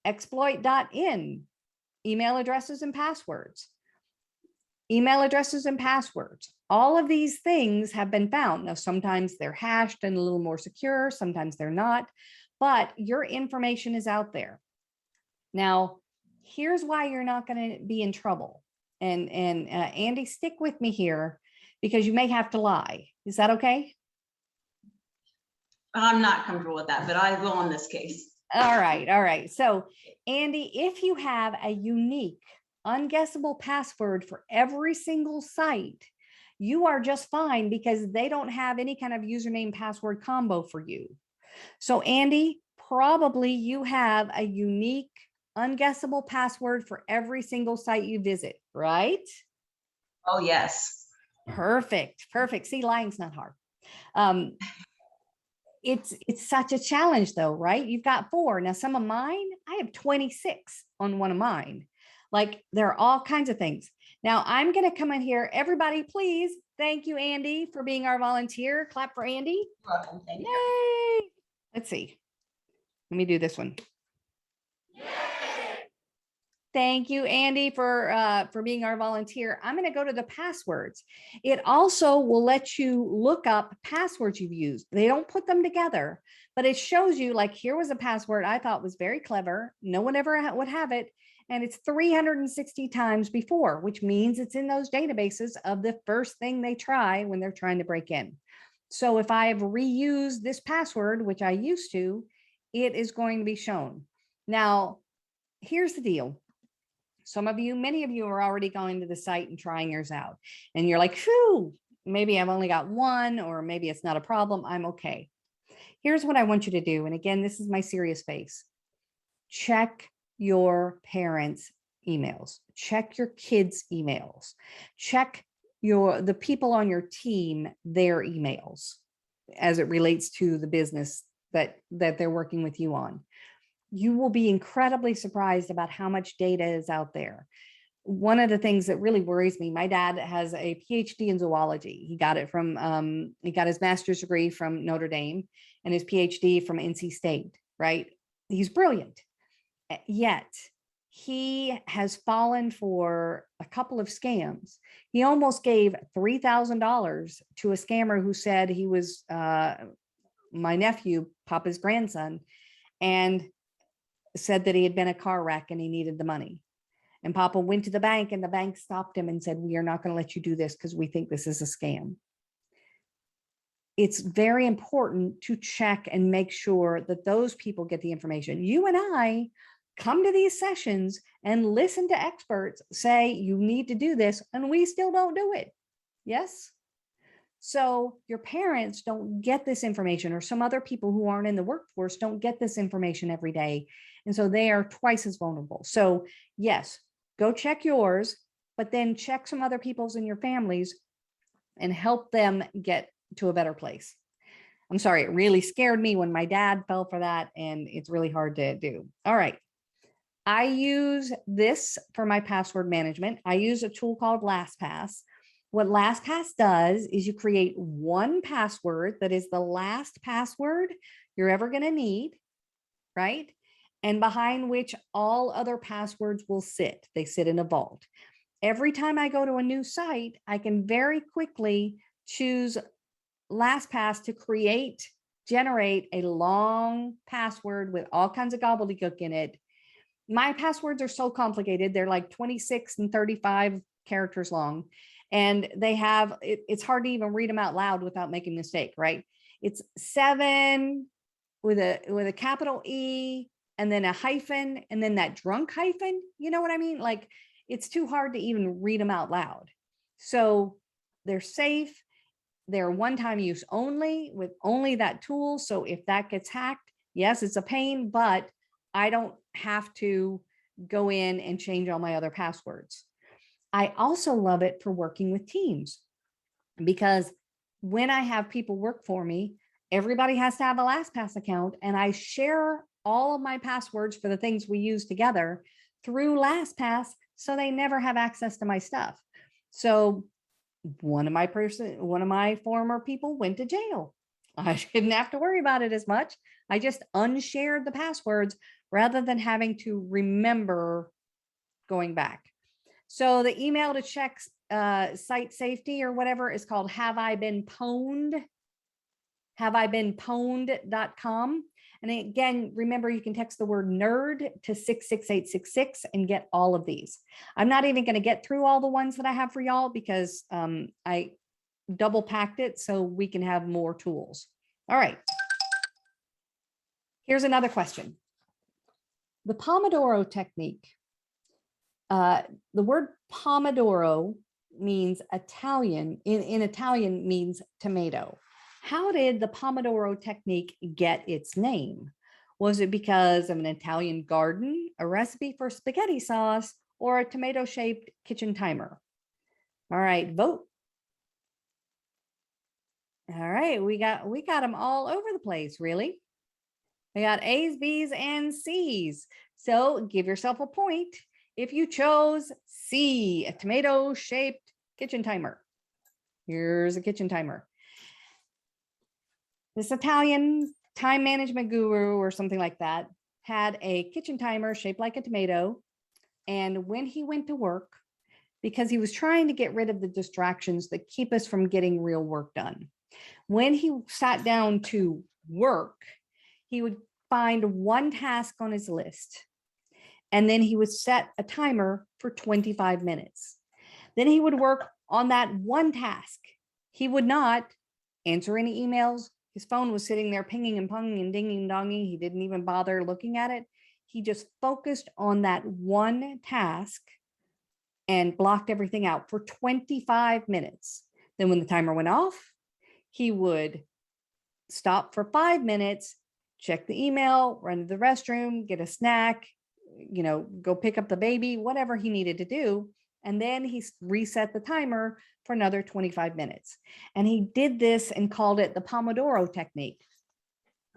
Exploit.in, email addresses and passwords. Email addresses and passwords. All of these things have been found. Now, sometimes they're hashed and a little more secure, sometimes they're not, but your information is out there. Now, here's why you're not going to be in trouble. And Andy, stick with me here because you may have to lie. Is that okay? I'm not comfortable with that, but I will in this case. All right. So, Andy, if you have a unique, unguessable password for every single site, you are just fine because they don't have any kind of username password combo for you. So, Andy, probably you have a unique, unguessable password for every single site you visit, right? Oh, yes. Perfect. See, lying's not hard. It's such a challenge though, right? You've got 4. Now, some of mine, I have 26 on one of mine. Like there are all kinds of things. Now I'm going to come in here. Everybody, please. Thank you, Andy, for being our volunteer. Clap for Andy. You're welcome. Thank you. Yay. Let's see. Let me do this one. Thank you, Andy, for being our volunteer. I'm going to go to the passwords. It also will let you look up passwords you've used. They don't put them together, but it shows you like, here was a password I thought was very clever. No one ever would have it. And it's 360 times before, which means it's in those databases of the first thing they try when they're trying to break in. So if I have reused this password, which I used to, it is going to be shown. Now, here's the deal. Some of you, many of you are already going to the site and trying yours out. And you're like, phew, maybe I've only got one, or maybe it's not a problem. I'm okay. Here's what I want you to do. And again, this is my serious face. Check your parents' emails, check your kids' emails, check the people on your team, their emails as it relates to the business that they're working with you on. You will be incredibly surprised about how much data is out there. One of the things that really worries me, my dad has a PhD in zoology. He got his master's degree from Notre Dame and his PhD from NC State, right? He's brilliant. Yet he has fallen for a couple of scams. He almost gave $3,000 to a scammer who said he was my nephew, Papa's grandson, and said that he had been in a car wreck and he needed the money. And Papa went to the bank and the bank stopped him and said, we are not going to let you do this because we think this is a scam. It's very important to check and make sure that those people get the information. You and I come to these sessions and listen to experts say you need to do this, and we still don't do it. Yes? So your parents don't get this information, or some other people who aren't in the workforce don't get this information every day. And so they are twice as vulnerable. So yes, go check yours, but then check some other people's in your families and help them get to a better place. I'm sorry, it really scared me when my dad fell for that, and it's really hard to do. All right. I use this for my password management. I use a tool called Lastpass. What Lastpass does is you create one password that is the last password you're ever going to need, right? And behind which all other passwords will sit. They sit in a vault. Every time I go to a new site, I can very quickly choose Lastpass to generate a long password with all kinds of gobbledygook in it. My passwords are so complicated. They're like 26 and 35 characters long. And it's hard to even read them out loud without making a mistake, right? It's 7 with a capital E and then a hyphen and then that drunk hyphen. You know what I mean? Like, it's too hard to even read them out loud. So they're safe. They're one-time use only with only that tool. So if that gets hacked, yes, it's a pain, but I don't have to go in and change all my other passwords. I also love it for working with teams, because when I have people work for me, everybody has to have a LastPass account, and I share all of my passwords for the things we use together through LastPass, so they never have access to my stuff. So one of my former people went to jail. I didn't have to worry about it as much. I just unshared the passwords rather than having to remember going back. So the email to check site safety or whatever is called Have I Been Pwned? HaveIBeenPwned.com. And again, remember, you can text the word nerd to 66866 and get all of these. I'm not even going to get through all the ones that I have for y'all because I double packed it so we can have more tools. All right. Here's another question. The Pomodoro Technique. The word Pomodoro means Italian, in Italian means tomato. How did the Pomodoro Technique get its name? Was it because of an Italian garden, a recipe for spaghetti sauce, or a tomato-shaped kitchen timer? All right, vote. All right, we got them all over the place, really. We got A's, B's, and C's. So give yourself a point if you chose C, a tomato-shaped kitchen timer. Here's a kitchen timer. This Italian time management guru or something like that had a kitchen timer shaped like a tomato. And when he went to work, because he was trying to get rid of the distractions that keep us from getting real work done, when he sat down to work, he would find one task on his list, and then he would set a timer for 25 minutes. Then he would work on that one task. He would not answer any emails. His phone was sitting there pinging and ponging and dinging and donging. He didn't even bother looking at it. He just focused on that one task and blocked everything out for 25 minutes. Then when the timer went off, he would stop for 5 minutes, check the email, run to the restroom, get a snack, go pick up the baby, whatever he needed to do. And then he reset the timer for another 25 minutes. And he did this and called it the Pomodoro Technique.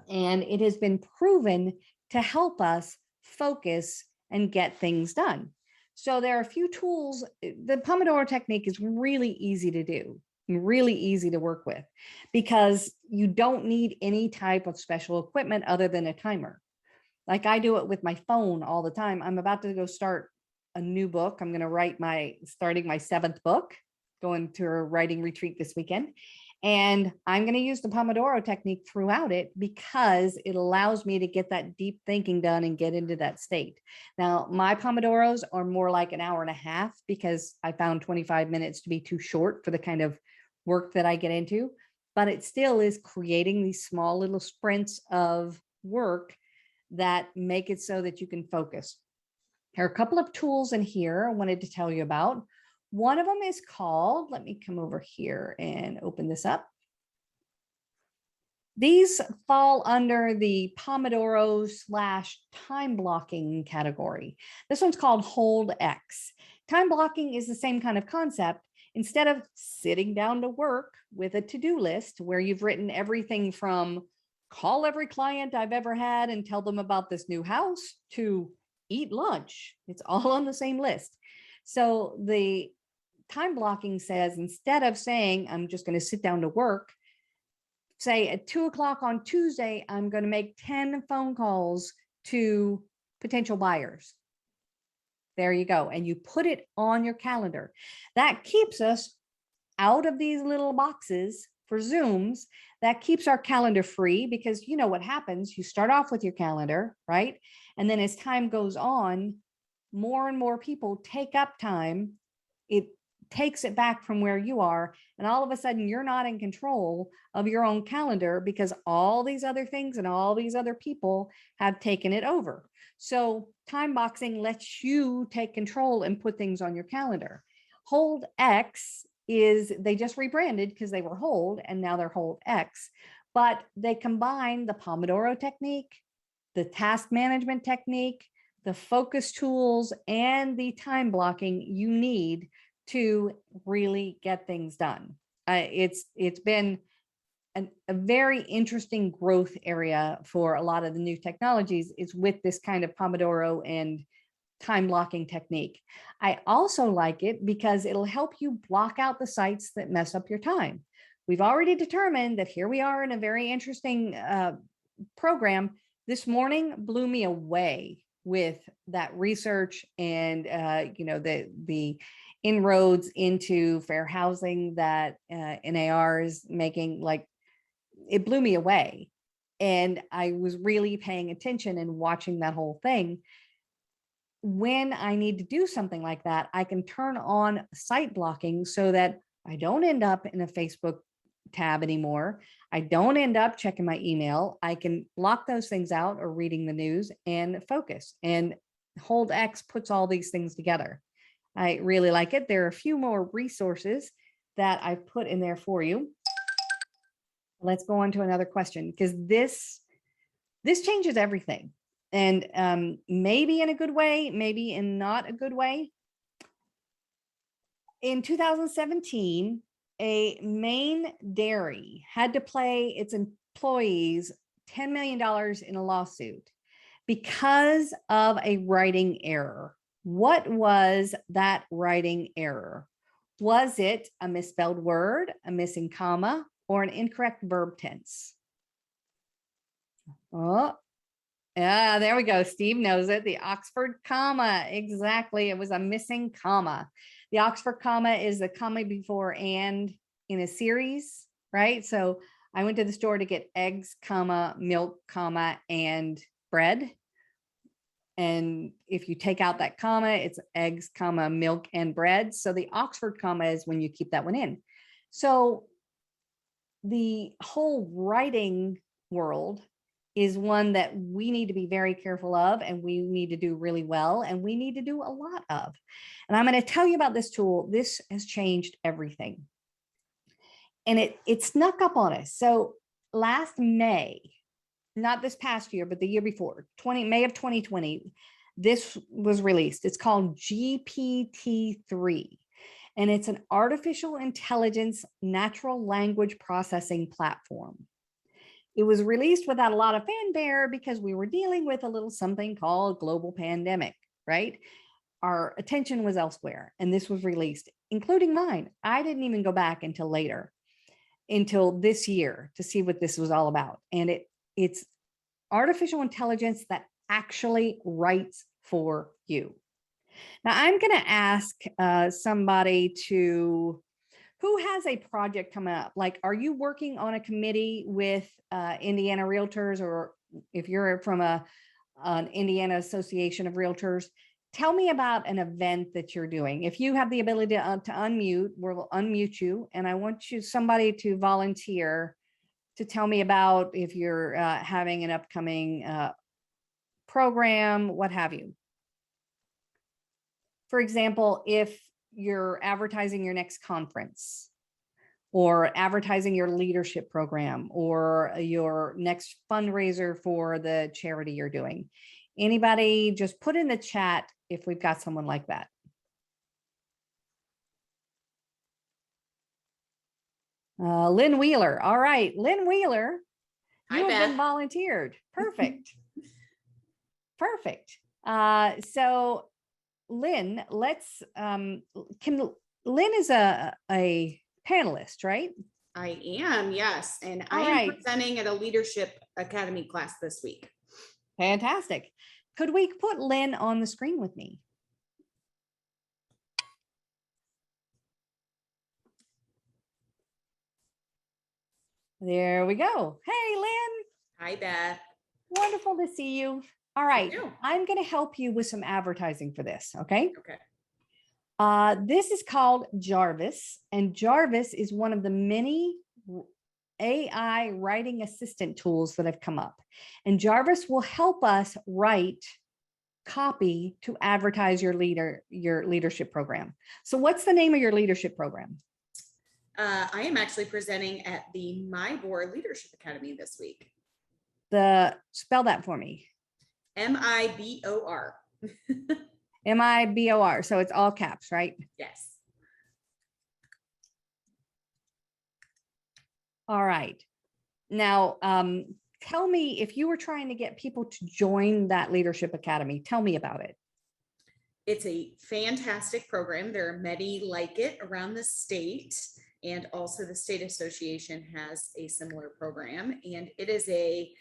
And it has been proven to help us focus and get things done. So there are a few tools. The Pomodoro Technique is really easy to do, really easy to work with, because you don't need any type of special equipment other than a timer. Like I do it with my phone all the time. I'm about to go start a new book. I'm going to starting my 7th book, going to a writing retreat this weekend. And I'm going to use the Pomodoro Technique throughout it because it allows me to get that deep thinking done and get into that state. Now, my Pomodoros are more like an hour and a half because I found 25 minutes to be too short for the kind of work that I get into, but it still is creating these small little sprints of work that make it so that you can focus. There are a couple of tools in here I wanted to tell you about. One of them is called, let me come over here and open this up. These fall under the Pomodoro / time blocking category. This one's called Hold X. Time blocking is the same kind of concept. Instead of sitting down to work with a to-do list where you've written everything from call every client I've ever had and tell them about this new house to eat lunch, it's all on the same list. So the time blocking says, instead of saying, I'm just going to sit down to work, say at 2 o'clock on Tuesday, I'm going to make 10 phone calls to potential buyers. There you go. And you put it on your calendar. That keeps us out of these little boxes for Zooms. That keeps our calendar free, because you know what happens. You start off with your calendar, right? And then as time goes on, more and more people take up time. It takes it back from where you are. And all of a sudden you're not in control of your own calendar because all these other things and all these other people have taken it over. So time boxing lets you take control and put things on your calendar. Hold X is, they just rebranded because they were Hold and now they're Hold X, but they combine the Pomodoro technique, the task management technique, the focus tools, and the time blocking you need to really get things done. It's been a very interesting growth area for a lot of the new technologies, is with this kind of Pomodoro and time blocking technique. I also like it because it'll help you block out the sites that mess up your time. We've already determined that here we are in a very interesting program. This morning blew me away with that research and the inroads into fair housing that NAR is making. Like, it blew me away. And I was really paying attention and watching that whole thing. When I need to do something like that, I can turn on site blocking so that I don't end up in a Facebook tab anymore. I don't end up checking my email. I can block those things out or reading the news and focus. And Hold X puts all these things together. I really like it. There are a few more resources that I've put in there for you. Let's go on to another question, because this changes everything. And maybe in a good way, maybe in not a good way. In 2017, a Maine dairy had to pay its employees $10 million in a lawsuit because of a writing error. What was that writing error? Was it a misspelled word, a missing comma, or an incorrect verb tense? Oh, yeah, there we go. Steve knows it. The Oxford comma. Exactly. It was a missing comma. The Oxford comma is the comma before and in a series, right? So I went to the store to get eggs, comma, milk, comma, and bread. And if you take out that comma, it's eggs, comma, milk, and bread. So the Oxford comma is when you keep that one in. So the whole writing world is one that we need to be very careful of, and we need to do really well, and we need to do a lot of. And I'm going to tell you about this tool. This has changed everything. And it snuck up on us. So last May, not this past year, but the year before, May of 2020, this was released. It's called GPT-3, and it's an artificial intelligence natural language processing platform. It was released without a lot of fanfare because we were dealing with a little something called global pandemic, right? Our attention was elsewhere, and this was released, including mine. I didn't even go back until later, until this year, to see what this was all about. And it's artificial intelligence that actually writes for you. Now, I'm going to ask somebody who has a project coming up. Like, are you working on a committee with Indiana Realtors, or if you're from an Indiana Association of Realtors, tell me about an event that you're doing. If you have the ability to unmute, we'll unmute you. And I want somebody to volunteer to tell me about if you're having an upcoming program, what have you. For example, if you're advertising your next conference, or advertising your leadership program, or your next fundraiser for the charity you're doing. Anybody, just put in the chat if we've got someone like that. Lynn Wheeler. All right, Lynn Wheeler, you have been volunteered. Perfect. Perfect. So Lynn, Lynn is a panelist, right? I am, yes. And I am presenting at a leadership academy class this week. Fantastic. Could we put Lynn on the screen with me? There we go. Hey, Lynn. Hi, Beth. Wonderful to see you. All right. I'm going to help you with some advertising for this. Okay. Okay. This is called Jarvis, and Jarvis is one of the many AI writing assistant tools that have come up. And Jarvis will help us write copy to advertise your leadership program. So what's the name of your leadership program? I am actually presenting at the MIBOR Leadership Academy this week. Spell that for me. MIBOR. MIBOR. So it's all caps, right? Yes. All right. Now, tell me, if you were trying to get people to join that Leadership Academy, tell me about it. It's a fantastic program. There are many like it around the state, and also the state association has a similar program. And it is a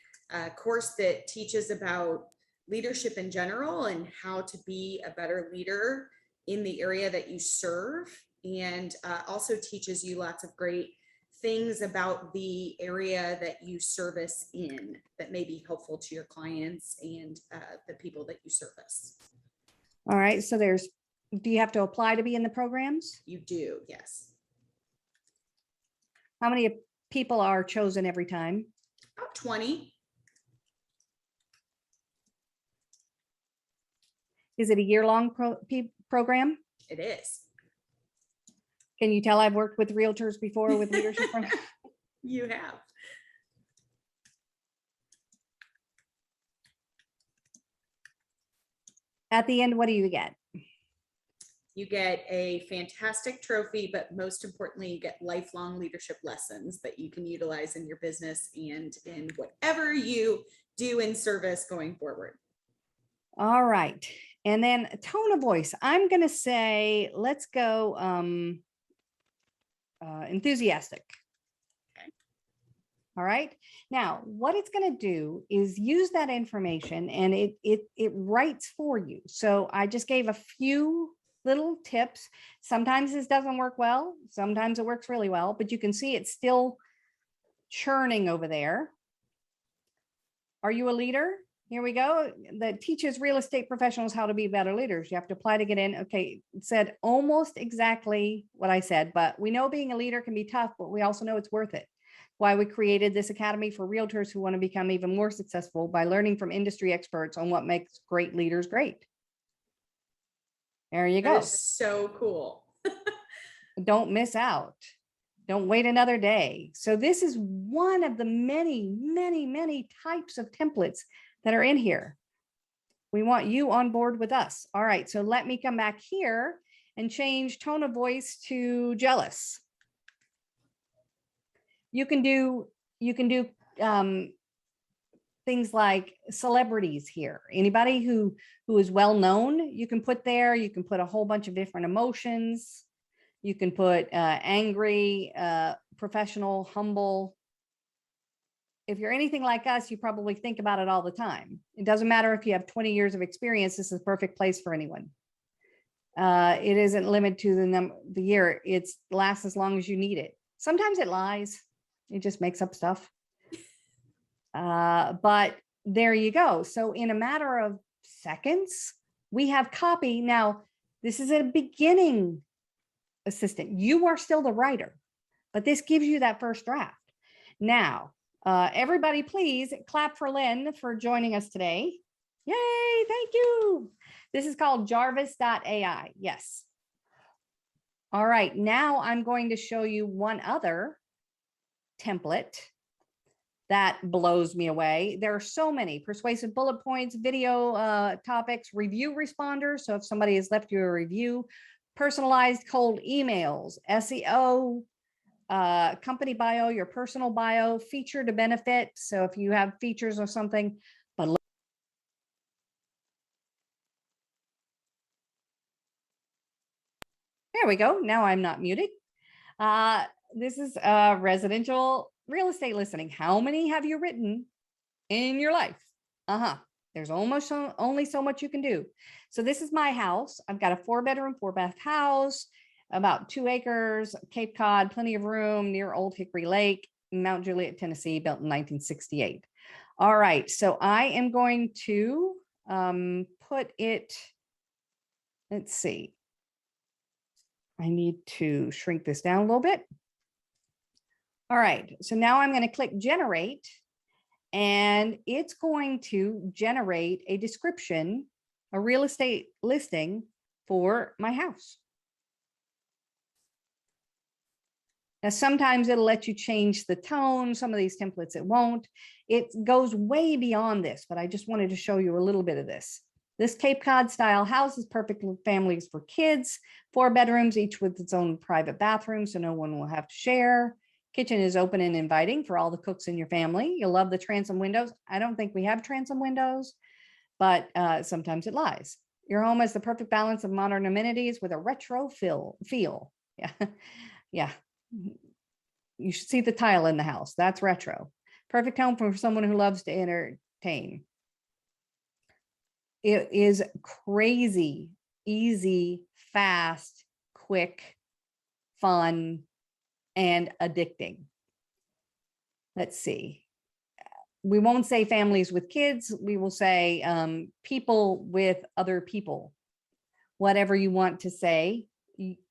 course that teaches about leadership in general and how to be a better leader in the area that you serve, and also teaches you lots of great things about the area that you service in that may be helpful to your clients and the people that you service. All right. So do you have to apply to be in the programs? You do, yes. How many people are chosen every time? About 20. Is it a year-long program? It is. Can you tell I've worked with realtors before with leadership programs? You have. At the end, what do you get? You get a fantastic trophy, but most importantly, you get lifelong leadership lessons that you can utilize in your business and in whatever you do in service going forward. All right. And then tone of voice. I'm going to say, let's go enthusiastic. Okay. All right. Now, what it's going to do is use that information, and it writes for you. So I just gave a few little tips. Sometimes this doesn't work well. Sometimes it works really well, but you can see it's still churning over there. Are you a leader? Here we go. That teaches real estate professionals how to be better leaders. You have to apply to get in. Okay, it said almost exactly what I said, but we know being a leader can be tough, but we also know it's worth it. Why we created this academy for realtors who want to become even more successful by learning from industry experts on what makes great leaders great. There you go. That is so cool. Don't miss out. Don't wait another day. So this is one of the many, many, many types of templates that are in here. We want you on board with us. All right, so let me come back here and change tone of voice to jealous. You can do things like celebrities here. Anybody who is well known, you can put there. You can put a whole bunch of different emotions. You can put angry, professional, humble. If you're anything like us, you probably think about it all the time. It doesn't matter if you have 20 years of experience. This is the perfect place for anyone. It isn't limited to the year. It lasts as long as you need it. Sometimes it lies. It just makes up stuff. But there you go. So in a matter of seconds, we have copy. Now, this is a beginning assistant. You are still the writer, but this gives you that first draft. Now, everybody, please clap for Lynn for joining us today. Yay, thank you. This is called Jarvis.ai. Yes. All right, now I'm going to show you one other template that blows me away. There are so many: persuasive bullet points, video topics, review responders. So if somebody has left you a review, personalized cold emails, SEO, company bio, your personal bio, feature to benefit. So if you have features or something, but there we go. Now I'm not muted. This is residential real estate listing. How many have you written in your life? There's almost only so much you can do. So this is my house. I've got a 4-bedroom, 4-bath house, about 2 acres, Cape Cod, plenty of room, near Old Hickory Lake, Mount Juliet, Tennessee, built in 1968. All right, so I am going to put it, let's see. I need to shrink this down a little bit. All right, so now I'm going to click generate, and it's going to generate a description, a real estate listing for my house. Now, sometimes it'll let you change the tone. Some of these templates, it won't. It goes way beyond this, but I just wanted to show you a little bit of this. This Cape Cod style house is perfect for families for kids. 4 bedrooms, each with its own private bathroom, so no one will have to share. Kitchen is open and inviting for all the cooks in your family. You'll love the transom windows. I don't think we have transom windows, but sometimes it lies. Your home has the perfect balance of modern amenities with a retro feel. Yeah, yeah. You should see the tile in the house. That's retro. Perfect home for someone who loves to entertain. It is crazy, easy, fast, quick, fun, and addicting. Let's see. We won't say families with kids. We will say people with other people. Whatever you want to say.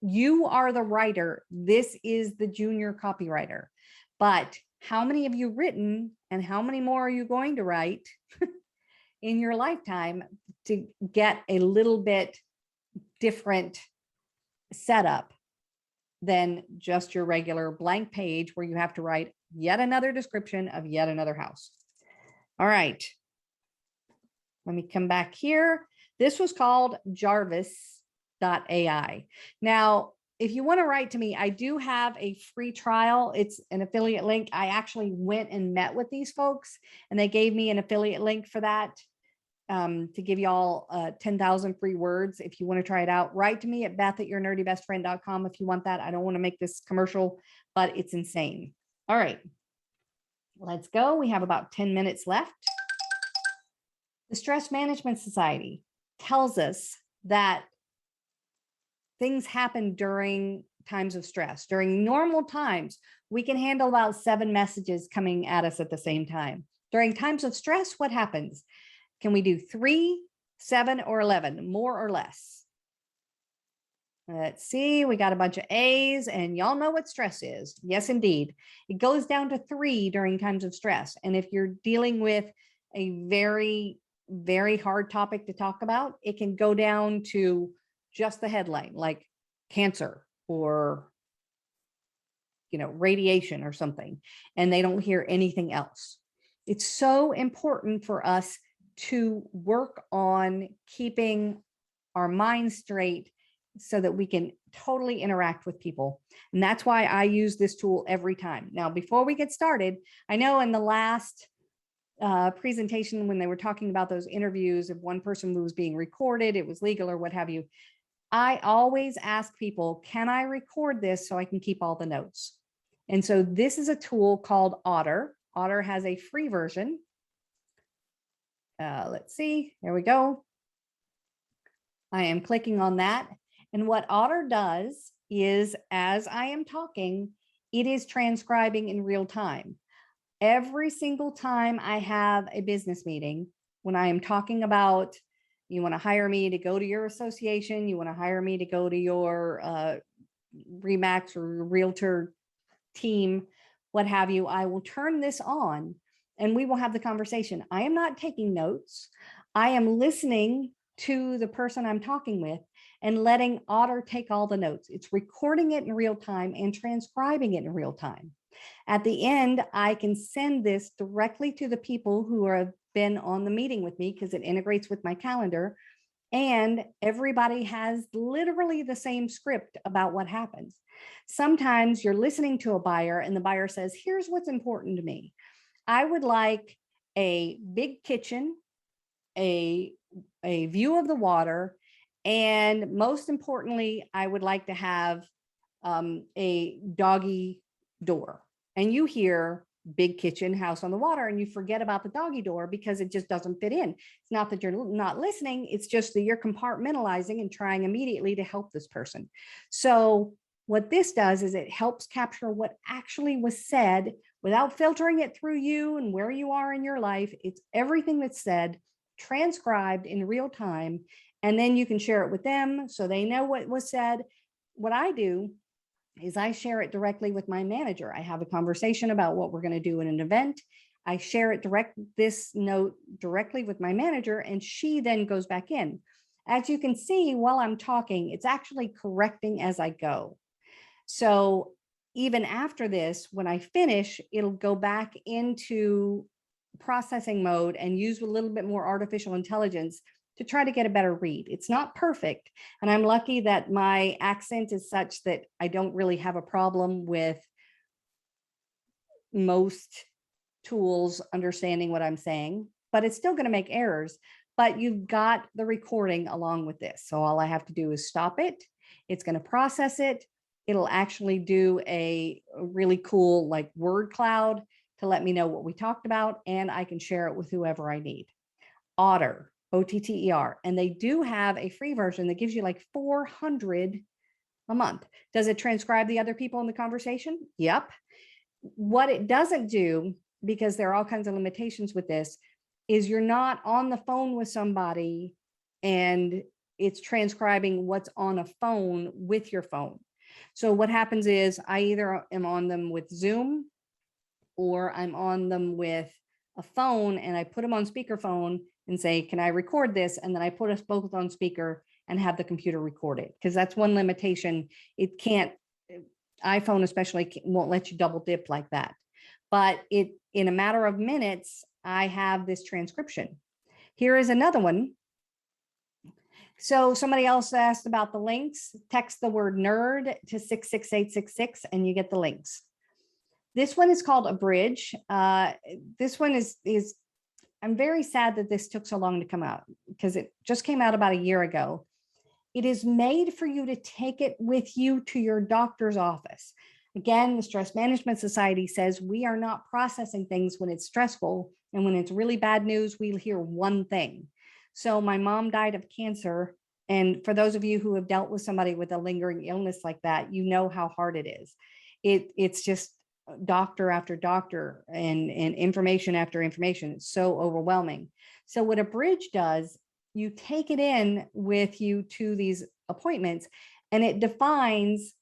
You are the writer. This is the junior copywriter. But how many have you written, and how many more are you going to write in your lifetime to get a little bit different setup than just your regular blank page where you have to write yet another description of yet another house? All right. Let me come back here. This was called Jarvis.ai. Now, if you want to write to me, I do have a free trial. It's an affiliate link. I actually went and met with these folks, and they gave me an affiliate link for that to give y'all 10,000 free words. If you want to try it out, write to me at beth@yournerdybestfriend.com if you want that. I don't want to make this commercial, but it's insane. All right, let's go. We have about 10 minutes left. The Stress Management Society tells us that things happen during times of stress. During normal times, we can handle about 7 messages coming at us at the same time. During times of stress, what happens? Can we do 3, 7, or 11, more or less? Let's see, we got a bunch of A's, and y'all know what stress is. Yes, indeed. It goes down to 3 during times of stress. And if you're dealing with a very, very hard topic to talk about, it can go down to just the headline, like cancer or, radiation or something, and they don't hear anything else. It's so important for us to work on keeping our minds straight so that we can totally interact with people. And that's why I use this tool every time. Now, before we get started, I know in the last presentation, when they were talking about those interviews, if one person was being recorded, it was legal or what have you. I always ask people, can I record this so I can keep all the notes? And so this is a tool called Otter. Otter has a free version. Let's see, there we go. I am clicking on that. And what Otter does is, as I am talking, it is transcribing in real time. Every single time I have a business meeting, when I am talking about, you want to hire me to go to your association, you want to hire me to go to your Remax or realtor team, what have you, I will turn this on and we will have the conversation. I am not taking notes. I am listening to the person I'm talking with and letting Otter take all the notes. It's recording it in real time and transcribing it in real time. At the end, I can send this directly to the people who have been on the meeting with me because it integrates with my calendar. And everybody has literally the same script about what happens. Sometimes you're listening to a buyer and the buyer says, here's what's important to me. I would like a big kitchen, a view of the water, and most importantly, I would like to have a doggy door. And you hear big kitchen, house on the water, and you forget about the doggy door because it just doesn't fit in. It's not that you're not listening, it's just that you're compartmentalizing and trying immediately to help this person. So what this does is it helps capture what actually was said without filtering it through you and where you are in your life. It's everything that's said, transcribed in real time, and then you can share it with them so they know what was said. What I do is I share it directly with my manager. I have a conversation about what we're going to do in an event. I share it this note directly with my manager, and she then goes back in. As you can see, while I'm talking, it's actually correcting as I go. So even after this, when I finish, it'll go back into processing mode and use a little bit more artificial intelligence to try to get a better read. It's not perfect. And I'm lucky that my accent is such that I don't really have a problem with most tools understanding what I'm saying, but it's still going to make errors. But you've got the recording along with this. So all I have to do is stop it. It's going to process it. It'll actually do a really cool like word cloud to let me know what we talked about, and I can share it with whoever I need. Otter. OTTER, and they do have a free version that gives you like 400 a month. Does it transcribe the other people in the conversation? Yep. What it doesn't do, because there are all kinds of limitations with this, is you're not on the phone with somebody and it's transcribing what's on a phone with your phone. So what happens is I either am on them with Zoom or I'm on them with a phone and I put them on speakerphone and say, can I record this? And then I put us both on speaker and have the computer record it. Because that's one limitation. It can't, iPhone especially won't let you double dip like that. But in a matter of minutes, I have this transcription. Here is another one. So somebody else asked about the links. Text the word nerd to 66866 and you get the links. This one is called Abridge. This one is I'm very sad that this took so long to come out because it just came out about a year ago. It is made for you to take it with you to your doctor's office. Again, the Stress Management Society says we are not processing things when it's stressful, and when it's really bad news, we'll hear one thing. So my mom died of cancer. And for those of you who have dealt with somebody with a lingering illness like that, you know how hard it is. It's just doctor after doctor and information after information. It's so overwhelming. So what Abridge does, you take it in with you to these appointments, and it defines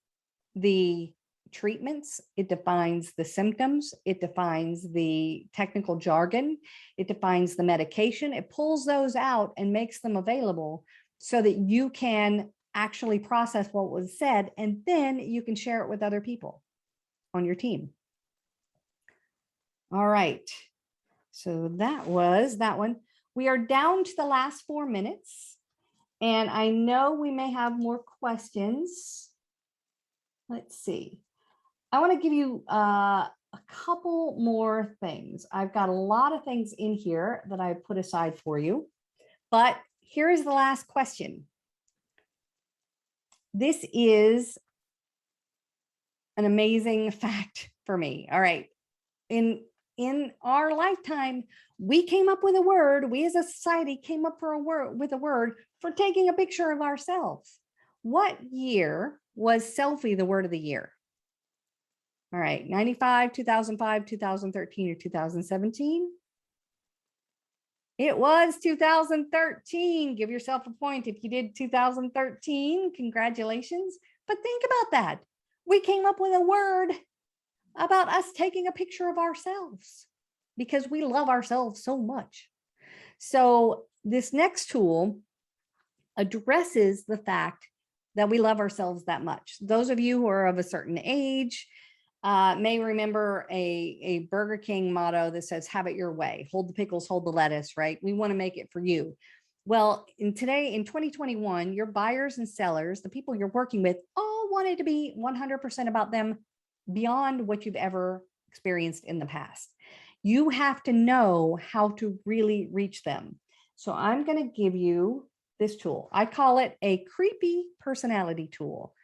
the treatments, it defines the symptoms, it defines the technical jargon, it defines the medication, it pulls those out and makes them available so that you can actually process what was said, and then you can share it with other people on your team. All right, so that was that one. We are down to the last 4 minutes, and I know we may have more questions. Let's see. I want to give you a couple more things. I've got a lot of things in here that I put aside for you, but here is the last question. This is an amazing fact for me. All right. In our lifetime, we came up with a word. We as a society came up with a word for taking a picture of ourselves. What year was selfie the word of the year? All right, 95, 2005, 2013, or 2017? It was 2013. Give yourself a point if you did 2013. Congratulations. But think about that. We came up with a word about us taking a picture of ourselves because we love ourselves so much. So this next tool addresses the fact that we love ourselves that much. Those of you who are of a certain age may remember a Burger King motto that says, have it your way, hold the pickles, hold the lettuce, right? We want to make it for you. Well, in 2021, your buyers and sellers, the people you're working with, all wanted to be 100% about them beyond what you've ever experienced in the past. You have to know how to really reach them. So I'm going to give you this tool. I call it a creepy personality tool.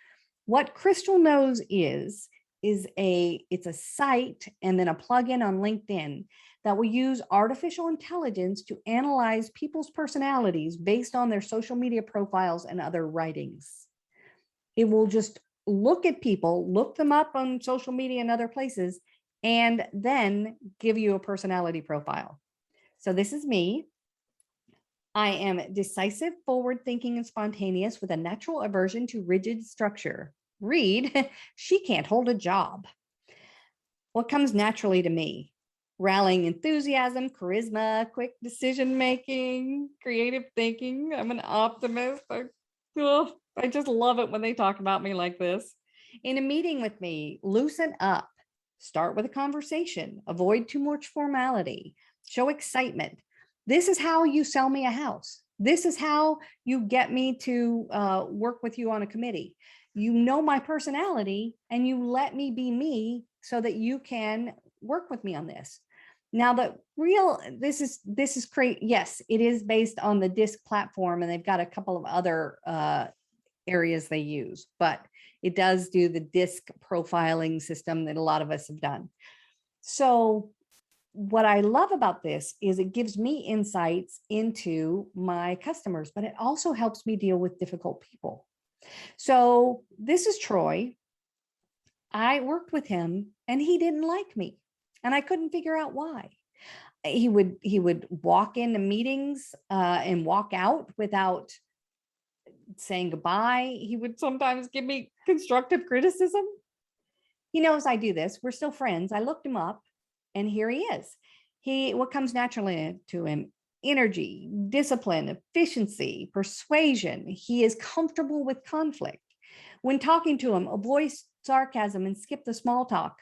What Crystal knows is it's a site and then a plugin on LinkedIn that will use artificial intelligence to analyze people's personalities based on their social media profiles and other writings. It will just look at people, look them up on social media and other places, and then give you a personality profile. So this is me. I am decisive, forward-thinking, and spontaneous with a natural aversion to rigid structure. Read, she can't hold a job. What comes naturally to me? Rallying enthusiasm, charisma, quick decision-making, creative thinking. I'm an optimist. I just love it when they talk about me like this. In a meeting with me, loosen up. Start with a conversation. Avoid too much formality. Show excitement. This is how you sell me a house. This is how you get me to work with you on a committee. You know my personality and you let me be me so that you can work with me on this. Now this is great. Yes, it is based on the DISC platform and they've got a couple of other areas they use, but it does do the DISC profiling system that a lot of us have done. So what I love about this is it gives me insights into my customers, but it also helps me deal with difficult people. So this is Troy. I worked with him and he didn't like me and I couldn't figure out why. He would walk into meetings and walk out without saying goodbye. He would sometimes give me constructive criticism. He knows I do this. We're still friends. I looked him up and here he is. What comes naturally to him? Energy, discipline, efficiency, persuasion. He is comfortable with conflict. When talking to him, avoid sarcasm and skip the small talk.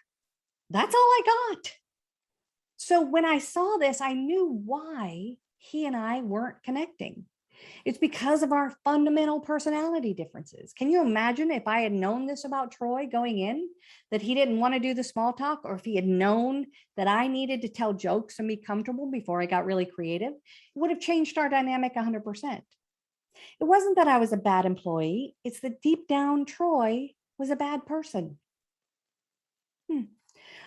That's all I got. So when I saw this, I knew why he and I weren't connecting. It's because of our fundamental personality differences. Can you imagine if I had known this about Troy going in, that he didn't want to do the small talk, or if he had known that I needed to tell jokes and be comfortable before I got really creative, it would have changed our dynamic 100%. It wasn't that I was a bad employee. It's that deep down Troy was a bad person.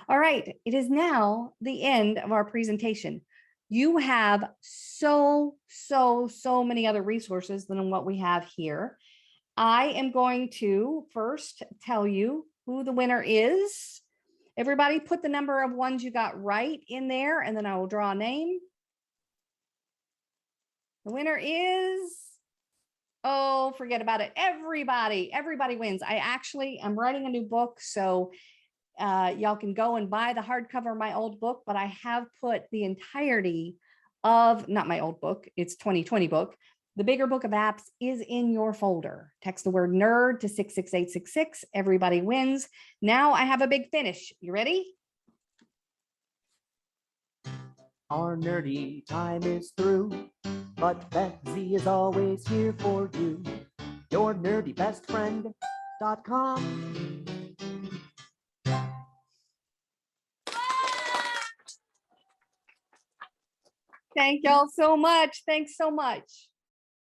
All right, it is now the end of our presentation. You have so many other resources than what we have here. I am going to first tell you who the winner is. Everybody put the number of ones you got right in there, and then I will draw a name. The winner is, oh, forget about it. Everybody wins. I'm writing a new book, so y'all can go and buy the hardcover of my old book, but I have put the entirety of, not my old book, it's 2020 book. The bigger book of apps is in your folder. Text the word nerd to 66866. Everybody wins. Now I have a big finish. You ready? Our nerdy time is through, but Beth Z is always here for you. Your nerdy best friend.com. Thank y'all so much. Thanks so much.